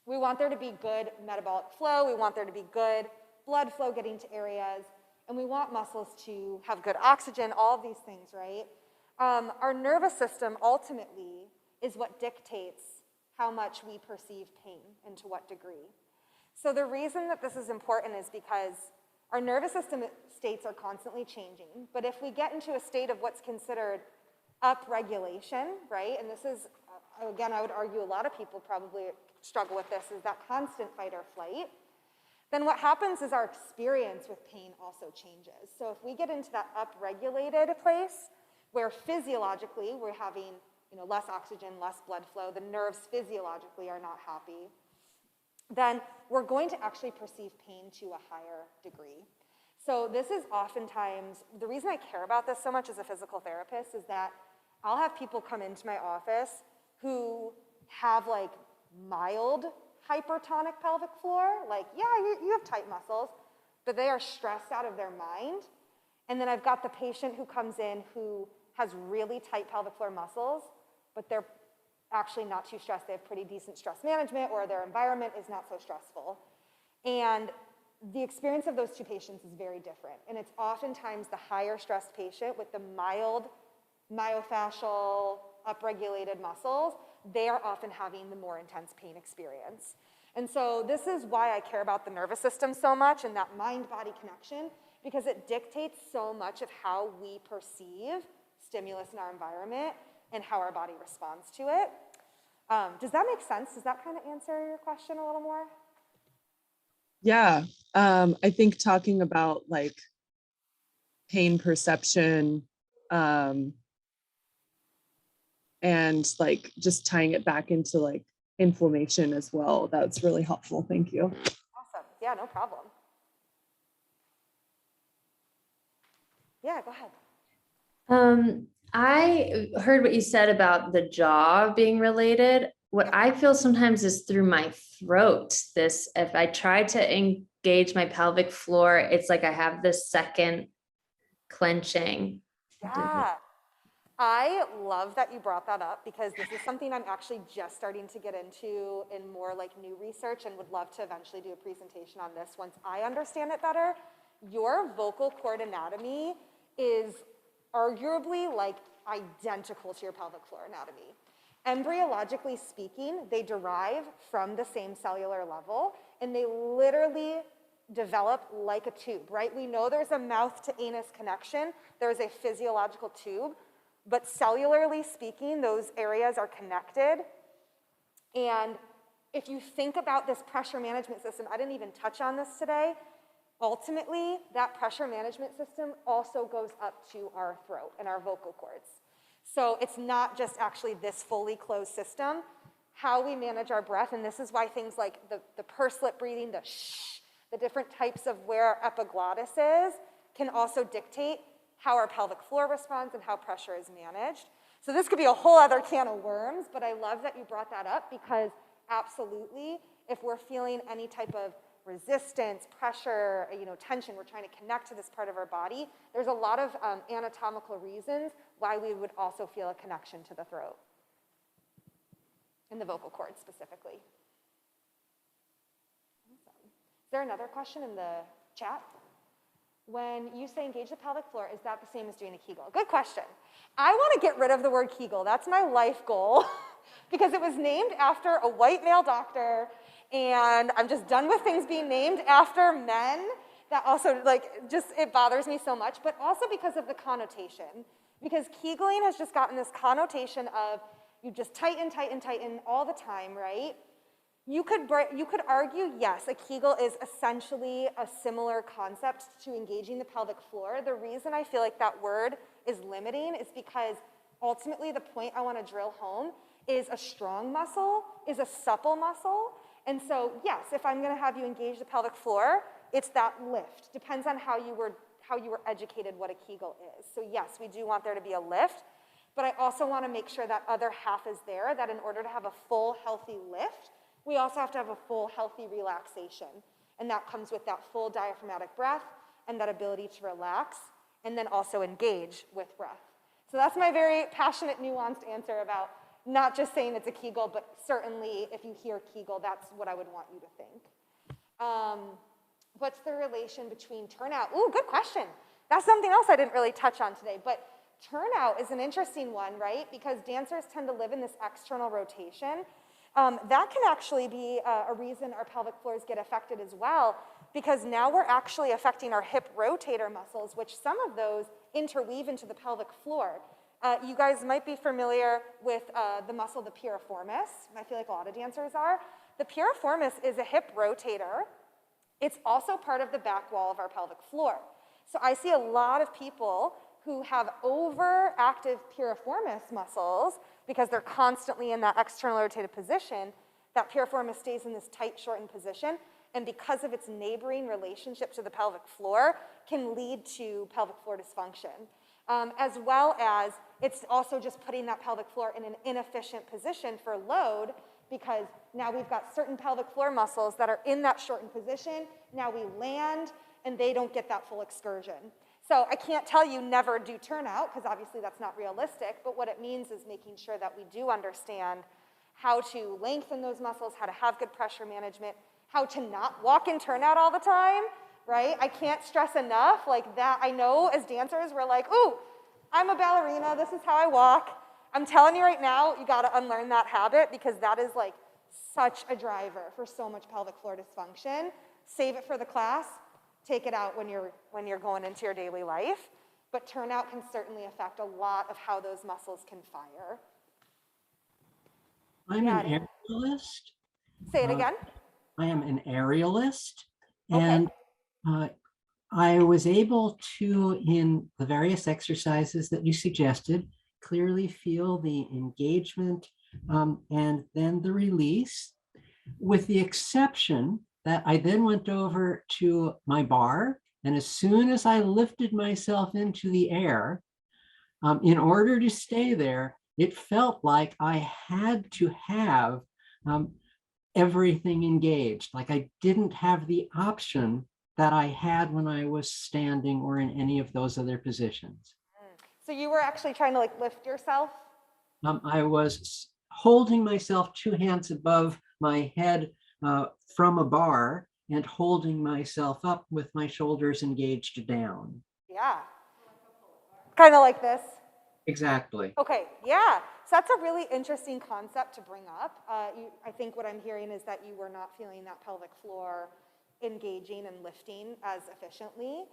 we want there to be good metabolic flow, we want there to be good blood flow getting to areas, and we want muscles to have good oxygen, all of these things, right? Our nervous system ultimately is what dictates how much we perceive pain and to what degree. So the reason that this is important is because our nervous system states are constantly changing, but if we get into a state of what's considered upregulation, right, and this is, again, I would argue a lot of people probably struggle with this, is that constant fight or flight, then what happens is our experience with pain also changes. So if we get into that upregulated place where physiologically we're having less oxygen, less blood flow, the nerves physiologically are not happy, then we're going to actually perceive pain to a higher degree. So this is oftentimes, the reason I care about this so much as a physical therapist is that I'll have people come into my office who have like mild hypertonic pelvic floor, like, yeah, you have tight muscles, but they are stressed out of their mind. And then I've got the patient who comes in who has really tight pelvic floor muscles, but they're actually not too stressed. They have pretty decent stress management, or their environment is not so stressful. And the experience of those two patients is very different. And it's oftentimes the higher stressed patient with the mild myofascial upregulated muscles, they are often having the more intense pain experience. And so this is why I care about the nervous system so much and that mind-body connection, because it dictates so much of how we perceive stimulus in our environment and how our body responds to it. Does that make sense? Does that kind of answer your question a little more? Yeah, I think talking about like pain perception and like just tying it back into like inflammation as well, that's really helpful. Thank you. Awesome. Yeah, no problem. Yeah, go ahead. I heard what you said about the jaw being related. What I feel sometimes is through my throat. If I try to engage my pelvic floor, it's like I have this second clenching. Yeah. I love that you brought that up, because this is something I'm actually just starting to get into in more like new research, and would love to eventually do a presentation on this once I understand it better. Your vocal cord anatomy is arguably like identical to your pelvic floor anatomy. Embryologically speaking, they derive from the same cellular level, and they literally develop like a tube, right? We know there's a mouth to anus connection. There's a physiological tube, but cellularly speaking, those areas are connected. And if you think about this pressure management system, I didn't even touch on this today. Ultimately, that pressure management system also goes up to our throat and our vocal cords. So it's not just actually this fully closed system. How we manage our breath, and this is why things like the pursed lip breathing, the shh, the different types of where our epiglottis is, can also dictate how our pelvic floor responds and how pressure is managed. So this could be a whole other can of worms, but I love that you brought that up, because absolutely, if we're feeling any type of resistance, pressure, tension, we're trying to connect to this part of our body, there's a lot of anatomical reasons why we would also feel a connection to the throat and the vocal cords specifically. Awesome. Is there another question in the chat? When you say engage the pelvic floor, is that the same as doing a Kegel? Good question. I want to get rid of the word Kegel. That's my life goal, because it was named after a white male doctor, and I'm just done with things being named after men. That also, it bothers me so much, but also because of the connotation. Because Kegling has just gotten this connotation of you just tighten, tighten, tighten all the time, right? You could argue, yes, a Kegel is essentially a similar concept to engaging the pelvic floor. The reason I feel like that word is limiting is because ultimately the point I want to drill home is a strong muscle, is a supple muscle. And so yes, if I'm going to have you engage the pelvic floor, it's that lift. Depends on how you were educated what a Kegel is. So yes, we do want there to be a lift, but I also want to make sure that other half is there, that in order to have a full healthy lift, we also have to have a full healthy relaxation. And that comes with that full diaphragmatic breath and that ability to relax and then also engage with breath. So that's my very passionate, nuanced answer about not just saying it's a Kegel, but certainly if you hear Kegel, that's what I would want you to think. What's the relation between turnout? Ooh, good question. That's something else I didn't really touch on today, but turnout is an interesting one, right? Because dancers tend to live in this external rotation. That can actually be a reason our pelvic floors get affected as well, because now we're actually affecting our hip rotator muscles, which some of those interweave into the pelvic floor. You guys might be familiar with the muscle, the piriformis. I feel like a lot of dancers are. The piriformis is a hip rotator. It's also part of the back wall of our pelvic floor. So I see a lot of people who have overactive piriformis muscles because they're constantly in that external rotated position. That piriformis stays in this tight, shortened position, and because of its neighboring relationship to the pelvic floor, can lead to pelvic floor dysfunction. As well as it's also just putting that pelvic floor in an inefficient position for load, because now we've got certain pelvic floor muscles that are in that shortened position. Now we land and they don't get that full excursion. So I can't tell you never do turnout, because obviously that's not realistic, but what it means is making sure that we do understand how to lengthen those muscles, how to have good pressure management, how to not walk in turnout all the time, right? I can't stress enough, like that. I know as dancers, we're like, ooh, I'm a ballerina, this is how I walk. I'm telling you right now, you gotta unlearn that habit, because that is like such a driver for so much pelvic floor dysfunction. Save it for the class, take it out when you're going into your daily life. But turnout can certainly affect a lot of how those muscles can fire. I'm an aerialist. Say it again. I am an aerialist, Okay. and I was able to, in the various exercises that you suggested, clearly feel the engagement and then the release, with the exception that I then went over to my bar, and as soon as I lifted myself into the air, in order to stay there, it felt like I had to have everything engaged, like I didn't have the option that I had when I was standing or in any of those other positions. So you were actually trying to like lift yourself? I was holding myself 2 hands above my head from a bar and holding myself up with my shoulders engaged down. Yeah. Kind of like this. Exactly. Okay, yeah. So that's a really interesting concept to bring up. I think what I'm hearing is that you were not feeling that pelvic floor engaging and lifting as efficiently.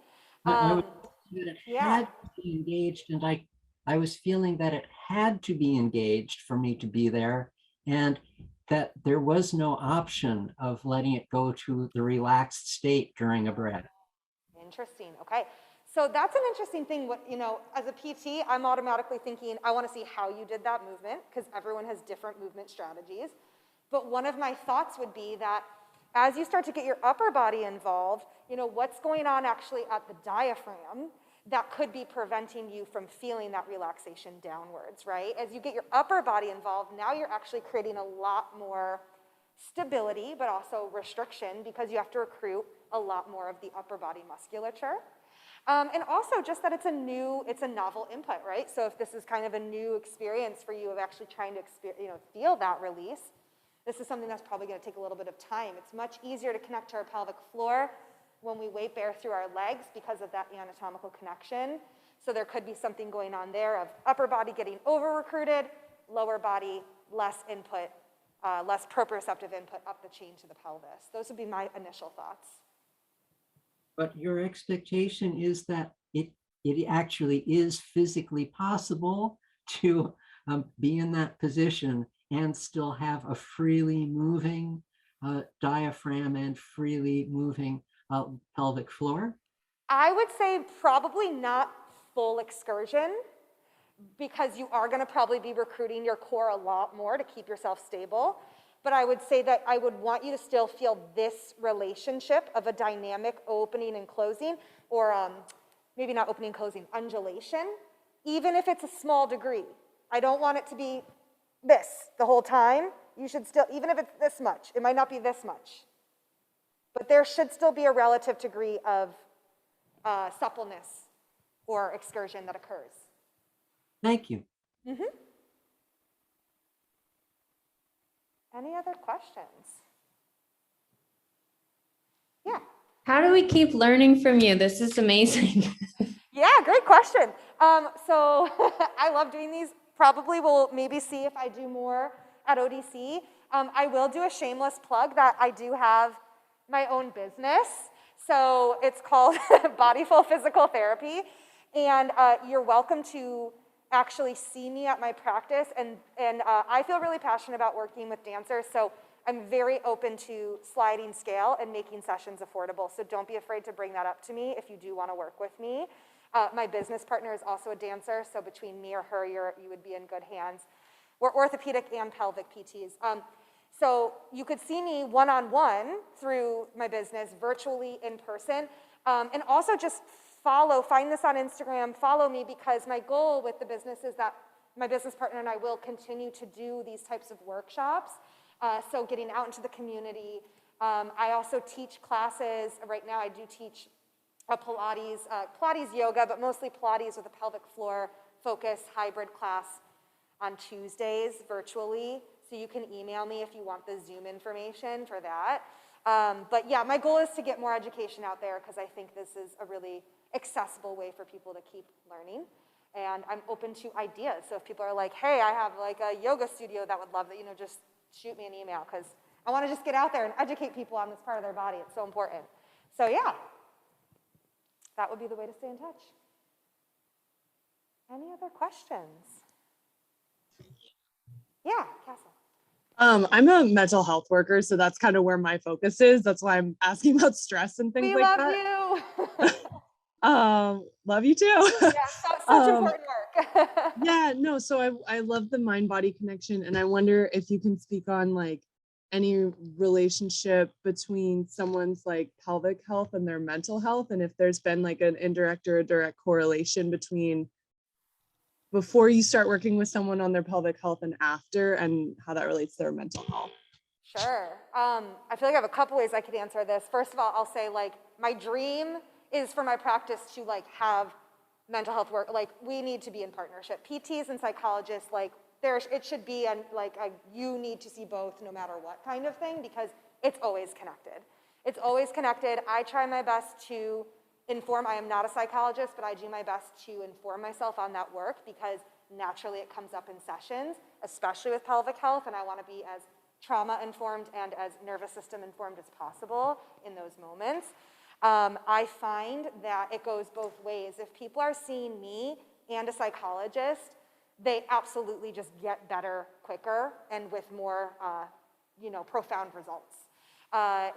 It had to be engaged, and I was feeling that it had to be engaged for me to be there, and that there was no option of letting it go to the relaxed state during a breath. Interesting. Okay. So that's an interesting thing. What, you know, as a PT, I'm automatically thinking, I want to see how you did that movement, because everyone has different movement strategies. But one of my thoughts would be that as you start to get your upper body involved, you know, what's going on actually at the diaphragm that could be preventing you from feeling that relaxation downwards, right? As you get your upper body involved, now you're actually creating a lot more stability, but also restriction, because you have to recruit a lot more of the upper body musculature. And also just that it's a novel input, right? So if this is kind of a new experience for you of actually trying to feel that release, this is something that's probably going to take a little bit of time. It's much easier to connect to our pelvic floor when we weight bear through our legs because of that anatomical connection. So there could be something going on there of upper body getting over-recruited, lower body less input, less proprioceptive input up the chain to the pelvis. Those would be my initial thoughts. But your expectation is that it actually is physically possible to be in that position and still have a freely moving diaphragm and freely moving pelvic floor? I would say probably not full excursion, because you are going to probably be recruiting your core a lot more to keep yourself stable. But I would say that I would want you to still feel this relationship of a dynamic opening and closing, or maybe not opening, closing, undulation, even if it's a small degree. I don't want it to be this the whole time. You should still, even if it's this much, it might not be this much, but there should still be a relative degree of suppleness or excursion that occurs. Thank you. Any other questions? Yeah. How do we keep learning from you? This is amazing. Yeah, great question. So I love doing these. Probably will maybe see if I do more at ODC. I will do a shameless plug that I do have my own business. So it's called Bodyful Physical Therapy. And you're welcome to actually see me at my practice. And I feel really passionate about working with dancers. So I'm very open to sliding scale and making sessions affordable. So don't be afraid to bring that up to me if you do want to work with me. My business partner is also a dancer. So between me or her, you would be in good hands. We're orthopedic and pelvic PTs. So you could see me one-on-one through my business, virtually, in person. And also just find this on Instagram, follow me, because my goal with the business is that my business partner and I will continue to do these types of workshops. So getting out into the community. I also teach classes. Right now I do teach a Pilates yoga, but mostly Pilates with a pelvic floor focus hybrid class on Tuesdays virtually. So you can email me if you want the Zoom information for that. But yeah, my goal is to get more education out there because I think this is a really accessible way for people to keep learning. And I'm open to ideas. So if people are like, hey, I have like a yoga studio that would love that, just shoot me an email because I want to just get out there and educate people on this part of their body. It's so important. So yeah, that would be the way to stay in touch. Any other questions? Yeah, Castle. I'm a mental health worker, so that's kind of where my focus is. That's why I'm asking about stress and things We like love that. you. Love you too. Yeah, such important work. Yeah, no, so I love the mind-body connection, and I wonder if you can speak on like any relationship between someone's like pelvic health and their mental health, and if there's been like an indirect or a direct correlation between before you start working with someone on their pelvic health and after, and how that relates to their mental health. Sure. I feel like I have a couple ways I could answer this. First of all, I'll say like my dream is for my practice to like have mental health work. Like we need to be in partnership. PTs and psychologists, like it should be you need to see both no matter what kind of thing, because it's always connected. It's always connected. I try my best to inform. I am not a psychologist, but I do my best to inform myself on that work because naturally it comes up in sessions, especially with pelvic health, and I want to be as trauma informed and as nervous system informed as possible in those moments. I find that it goes both ways. If people are seeing me and a psychologist, they absolutely just get better quicker and with more, profound results.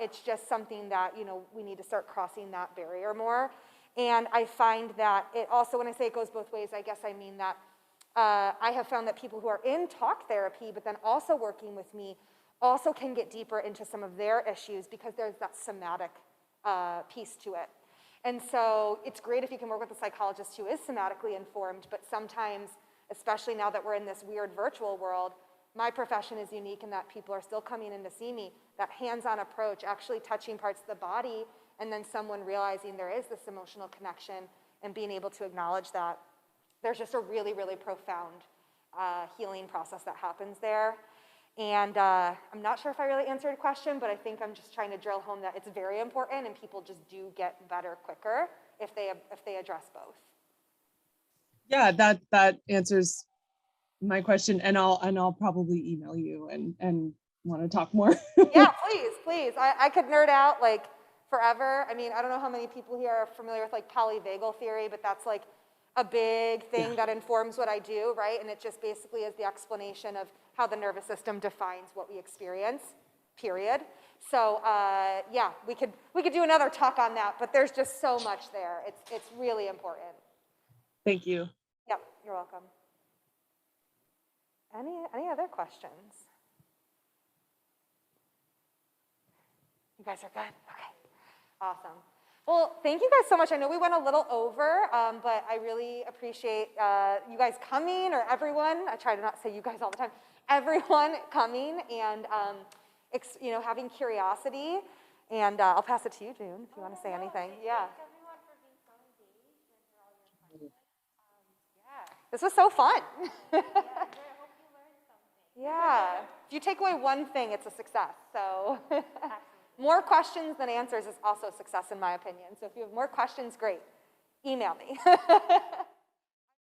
It's just something that, we need to start crossing that barrier more. And I find that it also, when I say it goes both ways, I guess I mean that I have found that people who are in talk therapy, but then also working with me, also can get deeper into some of their issues because there's that somatic piece to it. And so it's great if you can work with a psychologist who is somatically informed, but sometimes, especially now that we're in this weird virtual world, my profession is unique in that people are still coming in to see me. That hands-on approach, actually touching parts of the body, and then someone realizing there is this emotional connection and being able to acknowledge that. There's just a really, really profound healing process that happens there. And I'm not sure if I really answered your question, but I think I'm just trying to drill home that it's very important and people just do get better quicker if they address both. Yeah, that answers my question, and I'll probably email you and want to talk more. Yeah, please. I could nerd out like forever. I mean, I don't know how many people here are familiar with like polyvagal theory, but that's like a big thing that informs what I do, right? And it just basically is the explanation of how the nervous system defines what we experience, period. So yeah, we could do another talk on that, but there's just so much there. It's really important. Thank you. Yep, you're welcome. Any other questions? You guys are good? Okay, awesome. Well, thank you guys so much. I know we went a little over, but I really appreciate you guys coming, or everyone. I try to not say you guys all the time. Everyone coming and having curiosity. And I'll pass it to you, June, if you want to say anything. Yeah. This was so fun. Yeah. If you take away one thing, it's a success. So more questions than answers is also a success in my opinion. So if you have more questions, great. Email me.